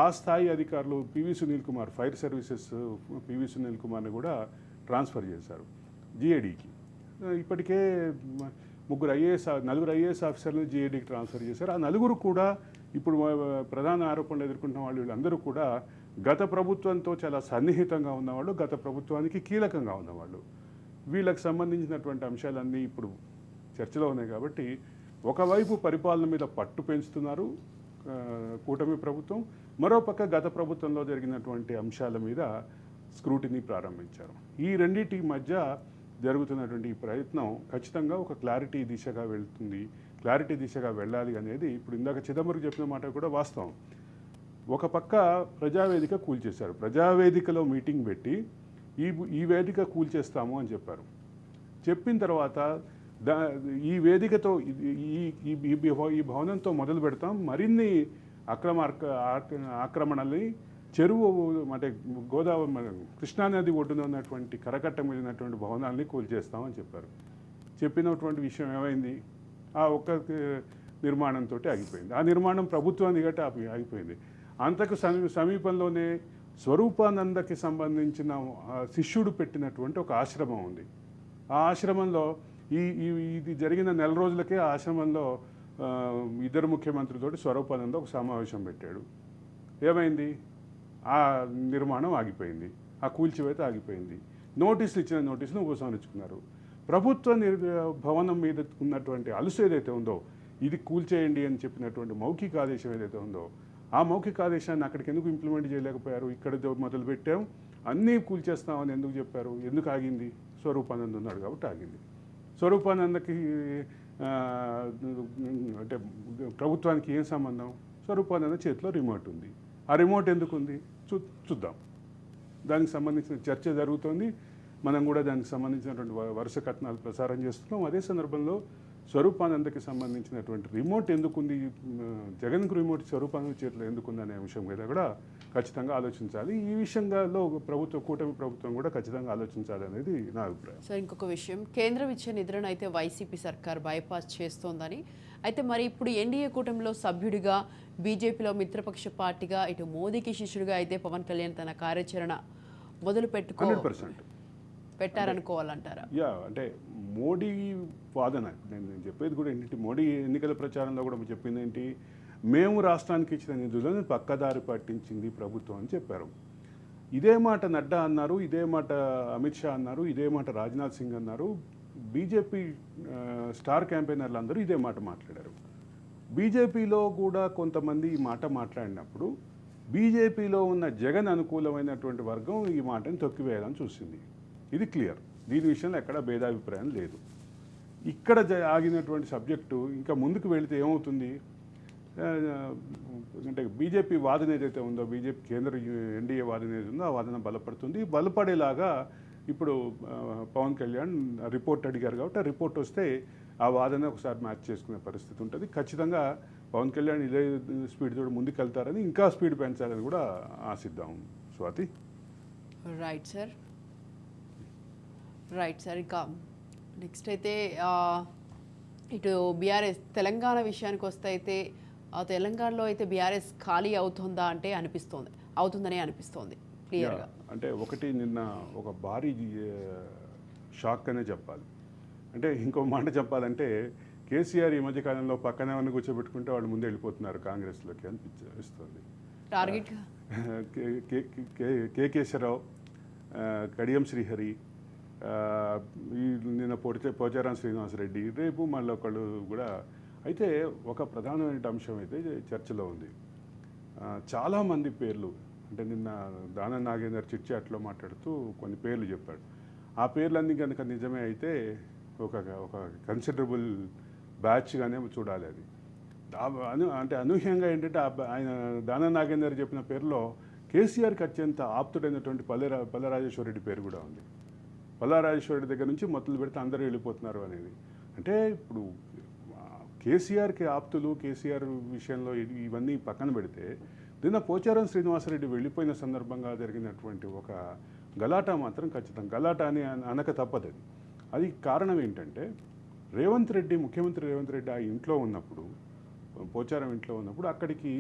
ఆ స్థాయి అధికారులు PV Sunil Kumar, fire services PV Sunil కుమార్ని కూడా ట్రాన్స్ఫర్ చేశారు జిఏడీకి. ఇప్పటికే నలుగురు ఐఏఎస్ ఆఫీసర్లను జిఏడీకి ట్రాన్స్ఫర్ చేశారు. ఆ నలుగురు కూడా ఇప్పుడు ప్రధాన ఆరోపణలు ఎదుర్కొంటున్న వీళ్ళందరూ కూడా గత ప్రభుత్వంతో చాలా సన్నిహితంగా ఉన్నవాళ్ళు, గత ప్రభుత్వానికి కీలకంగా ఉన్నవాళ్ళు. వీళ్ళకి సంబంధించినటువంటి అంశాలన్నీ ఇప్పుడు చర్చలో ఉన్నాయి. కాబట్టి ఒకవైపు పరిపాలన మీద పట్టు పెంచుతున్నారు కూటమి ప్రభుత్వం, మరోపక్క గత ప్రభుత్వంలో జరిగినటువంటి అంశాల మీద స్క్రూటినీ ప్రారంభించారు. ఈ రెండింటి మధ్య జరుగుతున్నటువంటి ఈ ప్రయత్నం ఖచ్చితంగా ఒక క్లారిటీ దిశగా వెళ్తుంది. క్లారిటీ దిశగా వెళ్ళాలి అనేది ఇప్పుడు ఇందాక చిదంబరం చెప్పిన మాట కూడా వాస్తవం. ఒక పక్క ప్రజావేదిక కూల్చేశారు. ప్రజావేదికలో మీటింగ్ పెట్టి ఈ వేదిక కూల్చేస్తాము అని చెప్పారు. చెప్పిన తర్వాత ఈ వేదికతో ఈ భవనంతో మొదలు పెడతాం, మరిన్ని ఆక్రమణల్ని చెరువు అంటే గోదావరి కృష్ణానది ఒడ్డున ఉన్నటువంటి కరకట్ట మీద ఉన్నటువంటి భవనాల్ని కూల్చేస్తామని చెప్పారు. చెప్పినటువంటి విషయం ఏమైంది? ఆ ఒక్క నిర్మాణంతో ఆగిపోయింది. ఆ నిర్మాణం ప్రభుత్వాన్ని గట్టి ఆగిపోయింది. అంతకు సమీపంలోనే స్వరూపానందకి సంబంధించిన శిష్యుడు పెట్టినటువంటి ఒక ఆశ్రమం ఉంది. ఆ ఆశ్రమంలో ఇది జరిగిన నెల రోజులకే ఆ ఆశ్రమంలో ఇద్దరు ముఖ్యమంత్రులతోటి స్వరూపానంద ఒక సమావేశం పెట్టాడు. ఏమైంది? ఆ నిర్మాణం ఆగిపోయింది, ఆ కూల్చివేత ఆగిపోయింది. నోటీసులు ఇచ్చిన నోటీసును ఉపసంహరించుకున్నారు. ప్రభుత్వ భవనం మీద ఉన్నటువంటి అలుసు ఏదైతే ఉందో, ఇది కూల్చేయండి అని చెప్పినటువంటి మౌఖిక ఆదేశం ఏదైతే ఉందో, ఆ మౌఖిక ఆదేశాన్ని అక్కడికి ఎందుకు ఇంప్లిమెంట్ చేయలేకపోయారు? ఇక్కడ మొదలు పెట్టాం, అన్నీ కూల్చేస్తామని ఎందుకు చెప్పారు? ఎందుకు ఆగింది? స్వరూపానంద ఉన్నాడు కాబట్టి ఆగింది. స్వరూపానందకి అంటే ప్రభుత్వానికి ఏం సంబంధం? స్వరూపానంద చేతిలో రిమోట్ ఉంది. ఆ రిమోట్ ఎందుకు ఉంది? చూద్దాం. దానికి సంబంధించిన చర్చ జరుగుతోంది. మనం కూడా దానికి సంబంధించినటువంటి వరుస కథనాలు ప్రసారం చేస్తున్నాం. అదే సందర్భంలో స్వరూపానందకి సంబంధించినటువంటి రిమోట్ ఎందుకుంది, జగన్కు రిమోట్ స్వరూపానంద చేతిలో ఎందుకుంది అనే విషయం మీద కూడా ఖచ్చితంగా ఆలోచించాలి. ఈ విషయంలో కూటమి ప్రభుత్వం కూడా ఖచ్చితంగా ఆలోచించాలి అనేది నా అభిప్రాయం. సార్, ఇంకొక విషయం, కేంద్రం ఇచ్చే నిధులను అయితే వైసీపీ సర్కార్ బైపాస్ చేస్తోందని, అయితే మరి ఇప్పుడు ఎన్డీఏ కూటమిలో సభ్యుడిగా, బీజేపీలో మిత్రపక్ష పార్టీగా, ఇటు మోదీకి శిష్యుడిగా అయితే పవన్ కళ్యాణ్ తన కార్యాచరణ మొదలు 100% పెట్టారనుకోవాలంటారా? అంటే మోడీ వాదన, నేను చెప్పేది కూడా ఏంటి, మోడీ ఎన్నికల ప్రచారంలో కూడా చెప్పింది ఏంటి, మేము రాష్ట్రానికి ఇచ్చిన నిధులను పక్కదారి పట్టించింది ప్రభుత్వం అని చెప్పారు. ఇదే మాట నడ్డా అన్నారు, ఇదే మాట అమిత్ షా అన్నారు, ఇదే మాట రాజ్నాథ్ సింగ్ అన్నారు. బీజేపీ స్టార్ క్యాంపెయినర్లు అందరూ ఇదే మాట మాట్లాడారు. బీజేపీలో కూడా కొంతమంది ఈ మాట మాట్లాడినప్పుడు బీజేపీలో ఉన్న జగన్ అనుకూలమైనటువంటి వర్గం ఈ మాటని తొక్కివేయాలని చూసింది. ఇది క్లియర్. దీని విషయంలో ఎక్కడ భేదాభిప్రాయం లేదు. ఇక్కడ ఆగినటువంటి సబ్జెక్టు ఇంకా ముందుకు వెళితే ఏమవుతుంది అంటే బీజేపీ వాదన ఏదైతే ఉందో, బీజేపీ కేంద్ర ఎన్డీఏ వాదన ఏదైతే ఉందో ఆ వాదన బలపడుతుంది. బలపడేలాగా ఇప్పుడు పవన్ కళ్యాణ్ రిపోర్ట్ అడిగారు కాబట్టి ఆ రిపోర్ట్ వస్తే ఆ వాదన ఒకసారి మ్యాచ్ చేసుకునే పరిస్థితి ఉంటుంది. ఖచ్చితంగా పవన్ కళ్యాణ్ ఇదే స్పీడ్ తోటి ముందుకు వెళ్తారని, ఇంకా స్పీడ్ పెంచాలని కూడా ఆశిద్దాం. స్వాతి. Right sir. ఇంకా నెక్స్ట్ అయితే ఇటు బీఆర్ఎస్ తెలంగాణ విషయానికి వస్తే అయితే తెలంగాణలో అయితే బీఆర్ఎస్ ఖాళీ అవుతుందని అనిపిస్తోంది క్లియర్గా. అంటే ఒకటి నిన్న ఒక భారీ షాక్ అనే చెప్పాలి. అంటే ఇంకో మాట చెప్పాలంటే కేసీఆర్ ఈ మధ్యకాలంలో పక్కనే ఉన్న కూర్చోబెట్టుకుంటే వాళ్ళు ముందే వెళ్ళిపోతున్నారు కాంగ్రెస్లోకి అనిపిస్తుంది. టార్గెట్ కేకేశ్వరరావు, కడియం శ్రీహరి, నిన్న పోచారం శ్రీనివాసరెడ్డి, రేపు మళ్ళీ ఒకళ్ళు కూడా. అయితే ఒక ప్రధానమైన అంశం అయితే చర్చలో ఉంది. చాలామంది పేర్లు, అంటే నిన్న దానం నాగేందర్ చిట్ చాట్లో మాట్లాడుతూ కొన్ని పేర్లు చెప్పాడు. ఆ పేర్లన్నీ కనుక నిజమే అయితే ఒక కన్సిడరబుల్ బ్యాచ్గానే చూడాలి అది. అంటే అనూహ్యంగా ఏంటంటే ఆయన దానం నాగేందర్ చెప్పిన పేరులో కేసీఆర్కి అత్యంత ఆప్తుడైనటువంటి పల్లెరాజేశ్వరరెడ్డి పేరు కూడా ఉంది. పల్లెరాజేశ్వరరెడ్డి దగ్గర నుంచి మొదలు పెడితే అందరూ వెళ్ళిపోతున్నారు అనేది. అంటే ఇప్పుడు కేసీఆర్కి ఆప్తులు, కేసీఆర్ విషయంలో ఇవన్నీ పక్కన పెడితే నిన్న పోచారం శ్రీనివాసరెడ్డి వెళ్ళిపోయిన సందర్భంగా జరిగినటువంటి ఒక గలాటా మాత్రం ఖచ్చితంగా గలాటా అని అనక తప్పదు. అది కారణం ఏంటంటే ముఖ్యమంత్రి రేవంత్ రెడ్డి ఆ ఇంట్లో ఉన్నప్పుడు, పోచారం ఇంట్లో ఉన్నప్పుడు అక్కడికి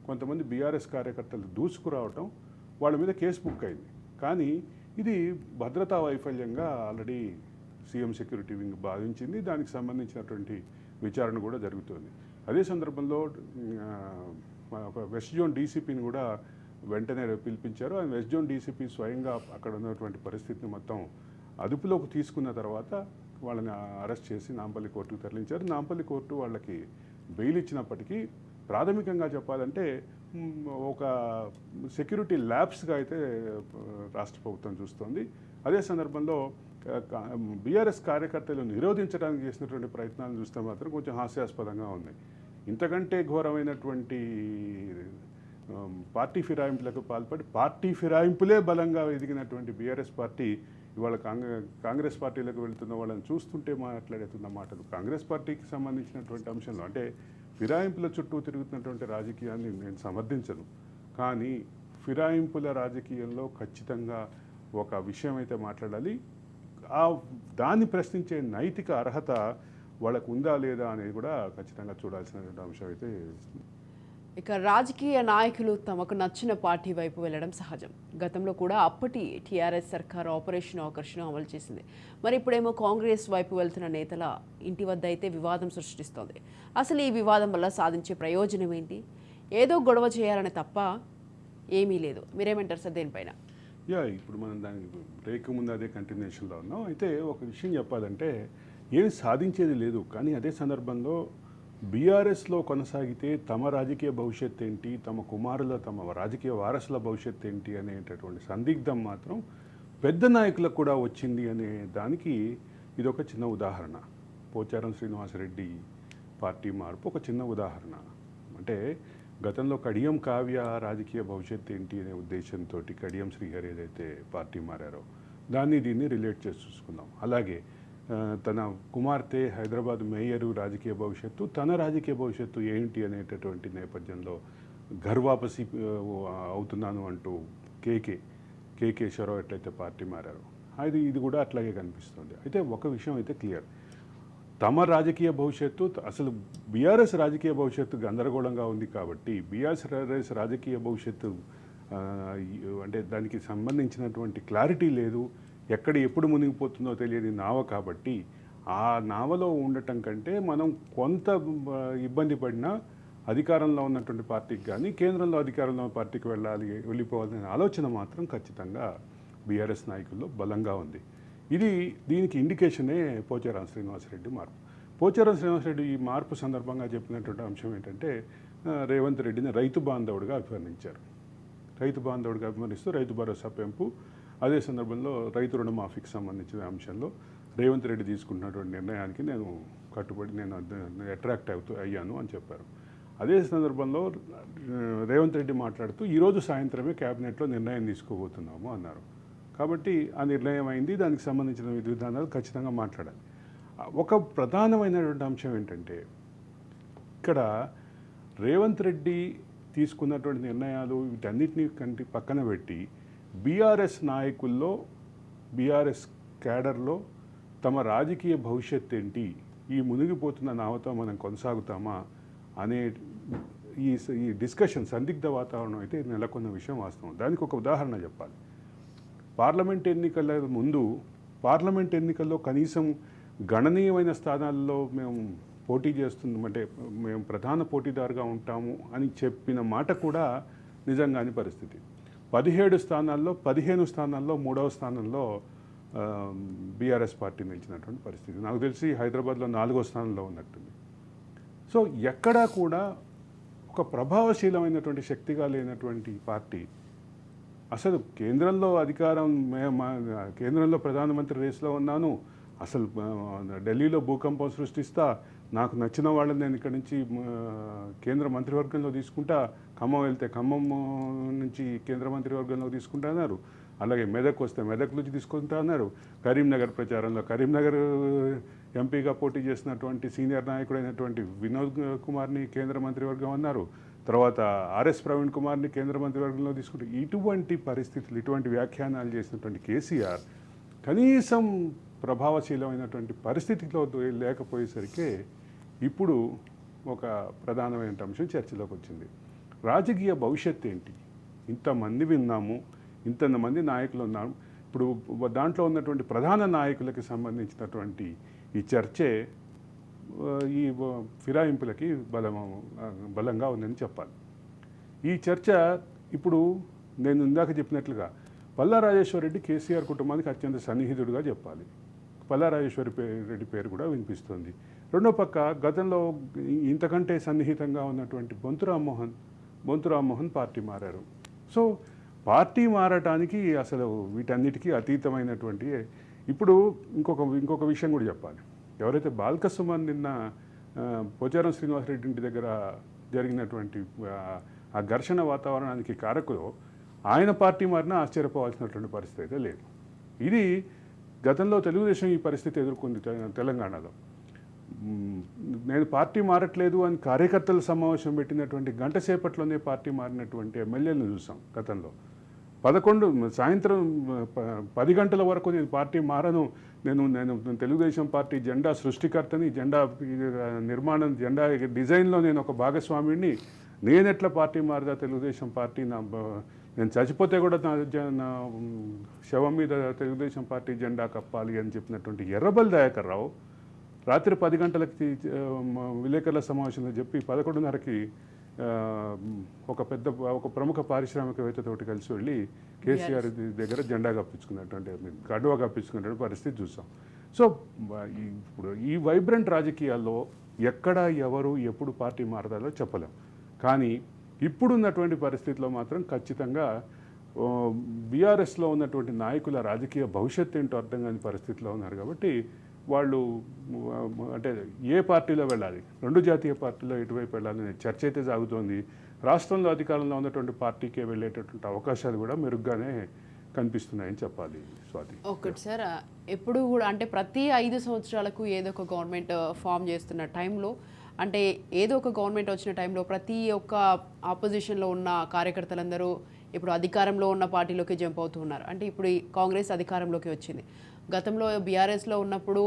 కొంతమంది బీఆర్ఎస్ కార్యకర్తలు దూసుకురావటం, వాళ్ళ మీద కేసు బుక్ అయింది. కానీ ఇది భద్రతా వైఫల్యంగా ఆల్రెడీ సీఎం సెక్యూరిటీ వింగ్ భావించింది. దానికి సంబంధించినటువంటి విచారణ కూడా జరుగుతుంది. అదే సందర్భంలో ఒక వెస్ట్ జోన్ డీసీపీని కూడా వెంటనే పిలిపించారు. ఆ వెస్ట్ జోన్ డీసీపీ స్వయంగా అక్కడ ఉన్నటువంటి పరిస్థితిని మొత్తం అదుపులోకి తీసుకున్న తర్వాత వాళ్ళని అరెస్ట్ చేసి నాంపల్లి కోర్టుకు తరలించారు. నాంపల్లి కోర్టు వాళ్ళకి బెయిల్ ఇచ్చినప్పటికీ ప్రాథమికంగా చెప్పాలంటే ఒక సెక్యూరిటీ ల్యాబ్స్గా అయితే రాష్ట్ర ప్రభుత్వం చూస్తోంది. అదే సందర్భంలో బీఆర్ఎస్ కార్యకర్తలు నిరోధించడానికి చేసినటువంటి ప్రయత్నాలను చూస్తే మాత్రం కొంచెం హాస్యాస్పదంగా ఉంది. ఇంతకంటే ఘోరమైనటువంటి పార్టీ ఫిరాయింపులకు పాల్పడి పార్టీ ఫిరాయింపులే బలంగా ఎదిగినటువంటి బీఆర్ఎస్ పార్టీ ఇవాళ కాంగ్రెస్ పార్టీలకు వెళ్తున్న వాళ్ళని చూస్తుంటే మాట్లాడుతున్న మాటలు కాంగ్రెస్ పార్టీకి సంబంధించినటువంటి అంశంలో అంటే ఫిరాయింపుల చుట్టూ తిరుగుతున్నటువంటి రాజకీయాన్ని నేను సమర్థించను. కానీ ఫిరాయింపుల రాజకీయంలో ఖచ్చితంగా ఒక విషయం అయితే మాట్లాడాలి. దాన్ని ప్రశ్నించే నైతిక అర్హత వాళ్ళకు ఉందా లేదా అనేది కూడా ఖచ్చితంగా చూడాల్సినటువంటి అంశం అయితే. ఇక రాజకీయ నాయకులు తమకు నచ్చిన పార్టీ వైపు వెళ్ళడం సహజం. గతంలో కూడా అప్పటి టీఆర్ఎస్ సర్కార్ ఆపరేషన్ ఆకర్షణ అమలు చేసింది. మరి ఇప్పుడేమో కాంగ్రెస్ వైపు వెళ్తున్న నేతల ఇంటి వద్ద అయితే వివాదం సృష్టిస్తోంది. అసలు ఈ వివాదం వల్ల సాధించే ప్రయోజనం ఏంటి? ఏదో గొడవ చేయాలని తప్ప ఏమీ లేదు. మీరేమంటారు సార్ దీనిపైన? ఇప్పుడు మనం దానికి బ్రేక్ ముందు అదే కంటిన్యూషన్లో ఉన్నాం. అయితే ఒక విషయం చెప్పాలంటే ఏమి సాధించేది లేదు. కానీ అదే సందర్భంలో బీఆర్ఎస్లో కొనసాగితే తమ రాజకీయ భవిష్యత్తు ఏంటి, తమ కుమారుల తమ రాజకీయ వారసుల భవిష్యత్తు ఏంటి అనేటటువంటి సందిగ్ధం మాత్రం పెద్ద నాయకులకు కూడా వచ్చింది అనే దానికి ఇదొక చిన్న ఉదాహరణ. పోచారం శ్రీనివాసరెడ్డి పార్టీ మార్పు ఒక చిన్న ఉదాహరణ. అంటే గతంలో కడియం కావ్య రాజకీయ భవిష్యత్తు ఏంటి అనే ఉద్దేశంతో కడియం శ్రీహరి ఏదైతే పార్టీ మారారో దీన్ని రిలేట్ చేసి చూసుకుందాం. అలాగే తన కుమార్తె హైదరాబాద్ మేయరు రాజకీయ భవిష్యత్తు, తన రాజకీయ భవిష్యత్తు ఏంటి అనేటటువంటి నేపథ్యంలో ఘర్వాపసి అవుతున్నాను అంటూ కేకేశ్వరరావు ఎట్లయితే పార్టీ మారారో ఇది కూడా అట్లాగే కనిపిస్తుంది. అయితే ఒక విషయం అయితే క్లియర్, తమ రాజకీయ భవిష్యత్తు అసలు బీఆర్ఎస్ రాజకీయ భవిష్యత్తు గందరగోళంగా ఉంది కాబట్టి బీఆర్ఎస్ రాజకీయ భవిష్యత్తు అంటే దానికి సంబంధించినటువంటి క్లారిటీ లేదు. ఎప్పుడు మునిగిపోతుందో తెలియని నావ కాబట్టి ఆ నావలో ఉండటం కంటే మనం కొంత ఇబ్బంది పడినా అధికారంలో ఉన్నటువంటి పార్టీకి కానీ కేంద్రంలో అధికారంలో ఉన్న పార్టీకి వెళ్ళిపోవాలనే ఆలోచన మాత్రం ఖచ్చితంగా బీఆర్ఎస్ నాయకుల్లో బలంగా ఉంది. దీనికి ఇండికేషనే పోచారం శ్రీనివాసరెడ్డి మార్పు. పోచారం శ్రీనివాసరెడ్డి ఈ మార్పు సందర్భంగా చెప్పినటువంటి అంశం ఏంటంటే రేవంత్ రెడ్డిని రైతు బాంధవుడిగా అభివర్ణించారు. రైతు బాంధవుడిగా అభివర్ణిస్తూ రైతు భరోసా పెంపు, అదే సందర్భంలో రైతు రుణమాఫీకి సంబంధించిన అంశంలో రేవంత్ రెడ్డి తీసుకున్నటువంటి నిర్ణయానికి నేను కట్టుబడి నేను అట్రాక్ట్ అయ్యాను అని చెప్పారు. అదే సందర్భంలో రేవంత్ రెడ్డి మాట్లాడుతూ ఈరోజు సాయంత్రమే క్యాబినెట్లో నిర్ణయం తీసుకోబోతున్నాము అన్నారు. కాబట్టి ఆ నిర్ణయం అయింది, దానికి సంబంధించిన విధి విధానాలు ఖచ్చితంగా మాట్లాడాలి. ఒక ప్రధానమైనటువంటి అంశం ఏంటంటే ఇక్కడ రేవంత్ రెడ్డి తీసుకున్నటువంటి నిర్ణయాలు వీటన్నిటిని పక్కన పెట్టి బీఆర్ఎస్ నాయకుల్లో బీఆర్ఎస్ క్యాడర్లో తమ రాజకీయ భవిష్యత్తు ఏంటి, ఈ మునిగిపోతున్న నావతో మనం కొనసాగుతామా అనే ఈ డిస్కషన్ సందిగ్ధ వాతావరణం అయితే నెలకొన్న విషయం వాస్తవం. దానికి ఒక ఉదాహరణ చెప్పాలి. పార్లమెంట్ ఎన్నికల్లో కనీసం గణనీయమైన స్థానాల్లో మేము పోటీ చేస్తున్నాం, అంటే మేము ప్రధాన పోటీదారుగా ఉంటాము అని చెప్పిన మాట కూడా నిజంగాని పరిస్థితి. 17 స్థానాల్లో 15 స్థానాల్లో 3వ స్థానంలో బీఆర్ఎస్ పార్టీ నిలిచినటువంటి పరిస్థితి. నాకు తెలిసి హైదరాబాద్లో 4వ స్థానంలో ఉన్నట్టుంది. సో ఎక్కడా కూడా ఒక ప్రభావశీలమైనటువంటి శక్తిగా లేనటువంటి పార్టీ అసలు కేంద్రంలో కేంద్రంలో ప్రధానమంత్రి రేసులో ఉన్నాను, అసలు ఢిల్లీలో భూకంపం సృష్టిస్తా, నాకు నచ్చిన వాళ్ళని నేను ఇక్కడ నుంచి కేంద్ర మంత్రివర్గంలో తీసుకుంటా, ఖమ్మం వెళ్తే ఖమ్మం నుంచి కేంద్ర మంత్రివర్గంలో తీసుకుంటా అన్నారు. అలాగే మెదక్ వస్తే మెదక్ నుంచి తీసుకుంటా అన్నారు. కరీంనగర్ ప్రచారంలో కరీంనగర్ ఎంపీగా పోటీ చేసినటువంటి సీనియర్ నాయకుడైనటువంటి వినోద్ కుమార్ని కేంద్ర మంత్రివర్గం అన్నారు. తర్వాత ఆర్ఎస్ ప్రవీణ్ కుమార్ని కేంద్ర మంత్రివర్గంలో తీసుకుంటే ఇటువంటి పరిస్థితులు, ఇటువంటి వ్యాఖ్యానాలు చేసినటువంటి కేసీఆర్ కనీసం ప్రభావశీలమైనటువంటి పరిస్థితిలో లేకపోయేసరికి ఇప్పుడు ఒక ప్రధానమైన అంశం చర్చలోకి వచ్చింది. రాజకీయ భవిష్యత్తు ఏంటి? ఇంతమంది విన్నాము, ఇంతమంది నాయకులు ఉన్నారు. ఇప్పుడు దాంట్లో ఉన్నటువంటి ప్రధాన నాయకులకి సంబంధించినటువంటి ఈ చర్చే ఈ ఫిరాయింపులకి బలంగా ఉందని చెప్పాలి. ఈ చర్చ ఇప్పుడు నేను ఇందాక చెప్పినట్లుగా పల్లా రాజేశ్వర రెడ్డి కేసీఆర్ కుటుంబానికి అత్యంత సన్నిహితుడిగా చెప్పాలి. పల్లా రాజేశ్వర రెడ్డి పేరు కూడా వినిపిస్తుంది. రెండో పక్క గతంలో ఇంతకంటే సన్నిహితంగా ఉన్నటువంటి బొంతు రామ్మోహన్ పార్టీ మారారు. సో పార్టీ మారటానికి అసలు వీటన్నిటికీ అతీతమైనటువంటి ఇప్పుడు ఇంకొక విషయం కూడా చెప్పాలి. ఎవరైతే బాల్క సుమన్ నిన్న పోచారం శ్రీనివాసరెడ్డి ఇంటి దగ్గర జరిగినటువంటి ఆ ఘర్షణ వాతావరణానికి కారకులు ఆయన పార్టీ మారినా ఆశ్చర్యపోవాల్సినటువంటి పరిస్థితి అయితే లేదు. ఇది గతంలో తెలుగుదేశం ఈ పరిస్థితి ఎదుర్కొంది తెలంగాణలో. నేను పార్టీ మారట్లేదు అని కార్యకర్తల సమావేశం పెట్టినటువంటి గంట సేపట్లోనే పార్టీ మారినటువంటి ఎమ్మెల్యేలను చూసాం గతంలో. సాయంత్రం 10 గంటల వరకు నేను పార్టీ మారను, నేను తెలుగుదేశం పార్టీ జెండా సృష్టికర్తని, జెండా నిర్మాణం, జెండా డిజైన్లో నేను ఒక భాగస్వామిని, నేనెట్లా పార్టీ మారదా తెలుగుదేశం పార్టీ, నేను చచ్చిపోతే కూడా నా శవం మీద తెలుగుదేశం పార్టీ జెండా కప్పాలి అని చెప్పినటువంటి ఎర్రబెల్లి దయాకర్ రావు రాత్రి 10 గంటలకి విలేకరుల సమావేశంలో చెప్పి 11:30కి ఒక ప్రముఖ పారిశ్రామికవేత్తతోటి కలిసి వెళ్ళి కేసీఆర్ దగ్గర జెండా కప్పించుకున్నటువంటి గడ్వ కప్పించుకున్నటువంటి పరిస్థితి చూసాం. సో ఇప్పుడు ఈ వైబ్రెంట్ రాజకీయాల్లో ఎక్కడ ఎవరు ఎప్పుడు పార్టీ మారదాలో చెప్పలేం. కానీ ఇప్పుడున్నటువంటి పరిస్థితిలో మాత్రం ఖచ్చితంగా బీఆర్ఎస్లో ఉన్నటువంటి నాయకుల రాజకీయ భవిష్యత్తు ఏంటో అర్థం కాని పరిస్థితిలో ఉన్నారు. కాబట్టి వాళ్ళు అంటే ఏ పార్టీలో వెళ్ళాలి, 2 జాతీయ పార్టీలో ఎటువైపు వెళ్ళాలనే చర్చ అయితే సాగుతోంది. రాష్ట్రంలో అధికారంలో ఉన్నటువంటి పార్టీకే వెళ్ళేటటువంటి అవకాశాలు కూడా మెరుగ్గానే కనిపిస్తున్నాయని చెప్పాలి. స్వాతి, ఒకటి సార్, ఎప్పుడు కూడా అంటే ప్రతి 5 సంవత్సరాలకు ఏదో ఒక గవర్నమెంట్ ఫామ్ చేస్తున్న టైంలో, అంటే ఏదో ఒక గవర్నమెంట్ వచ్చిన టైంలో ప్రతి ఒక్క ఆపోజిషన్లో ఉన్న కార్యకర్తలందరూ ఇప్పుడు అధికారంలో ఉన్న పార్టీలోకి జంప్ అవుతూ ఉన్నారు. అంటే ఇప్పుడు ఈ కాంగ్రెస్ అధికారంలోకి వచ్చింది. గతంలో బీఆర్ఎస్లో ఉన్నప్పుడు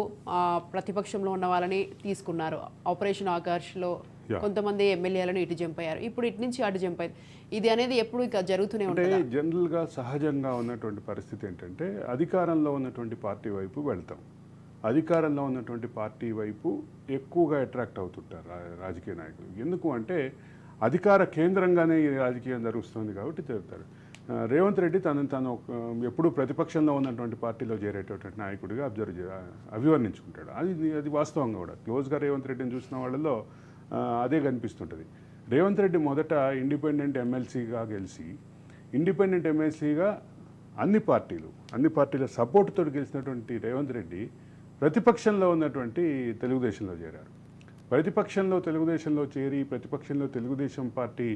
ప్రతిపక్షంలో ఉన్న వాళ్ళని తీసుకున్నారు. ఆపరేషన్ ఆకర్ష్లో కొంతమంది ఎమ్మెల్యేలను ఇటు జంప్ అయ్యారు. ఇప్పుడు ఇటు నుంచి అటు జంప్ అయ్యారు. ఇది అనేది ఎప్పుడు ఇక జరుగుతూనే ఉంటుంది. జనరల్గా సహజంగా ఉన్నటువంటి పరిస్థితి ఏంటంటే అధికారంలో ఉన్నటువంటి పార్టీ వైపు వెళ్తాం. అధికారంలో ఉన్నటువంటి పార్టీ వైపు ఎక్కువగా అట్రాక్ట్ అవుతుంటారు రాజకీయ నాయకులు. ఎందుకు అంటే అధికార కేంద్రంగానే ఈ రాజకీయం జరుగుతుంది కాబట్టి జరుగుతారు. రేవంత్ రెడ్డి తను ఎప్పుడు ప్రతిపక్షంలో ఉన్నటువంటి పార్టీలో చేరేటటువంటి నాయకుడిగా అభివర్ణించుకుంటాడు. అది వాస్తవంగా కూడా క్లోజ్గా రేవంత్ రెడ్డిని చూసిన వాళ్ళలో అదే కనిపిస్తుంటుంది. రేవంత్ రెడ్డి మొదట ఇండిపెండెంట్ ఎమ్మెల్సీగా గెలిచి, ఇండిపెండెంట్ ఎమ్మెల్సీగా అన్ని పార్టీల సపోర్టుతో గెలిచినటువంటి రేవంత్ రెడ్డి ప్రతిపక్షంలో ఉన్నటువంటి తెలుగుదేశంలో చేరారు. తెలుగుదేశంలో చేరి ప్రతిపక్షంలో తెలుగుదేశం పార్టీ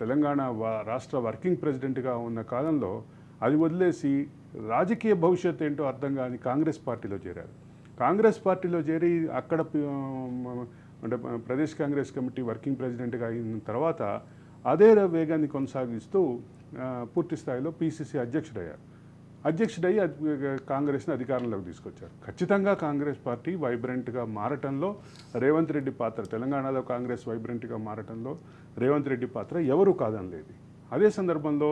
తెలంగాణ రాష్ట్ర వర్కింగ్ ప్రెసిడెంట్గా ఉన్న కాలంలో అది వదిలేసి రాజకీయ భవిష్యత్తు ఏంటో అర్థం కాని కాంగ్రెస్ పార్టీలో చేరారు. కాంగ్రెస్ పార్టీలో చేరి అక్కడ అంటే ప్రదేశ్ కాంగ్రెస్ కమిటీ వర్కింగ్ ప్రెసిడెంట్గా అయిన తర్వాత అదే వేగాన్ని కొనసాగిస్తూ పూర్తి స్థాయిలో పిసిసి అధ్యక్షుడయ్యి కాంగ్రెస్ని అధికారంలోకి తీసుకొచ్చారు. ఖచ్చితంగా కాంగ్రెస్ పార్టీ వైబ్రెంట్గా మారటంలో రేవంత్ రెడ్డి పాత్ర, తెలంగాణలో కాంగ్రెస్ వైబ్రెంట్గా మారటంలో రేవంత్ రెడ్డి పాత్ర ఎవరూ కాదనలేదు. అదే సందర్భంలో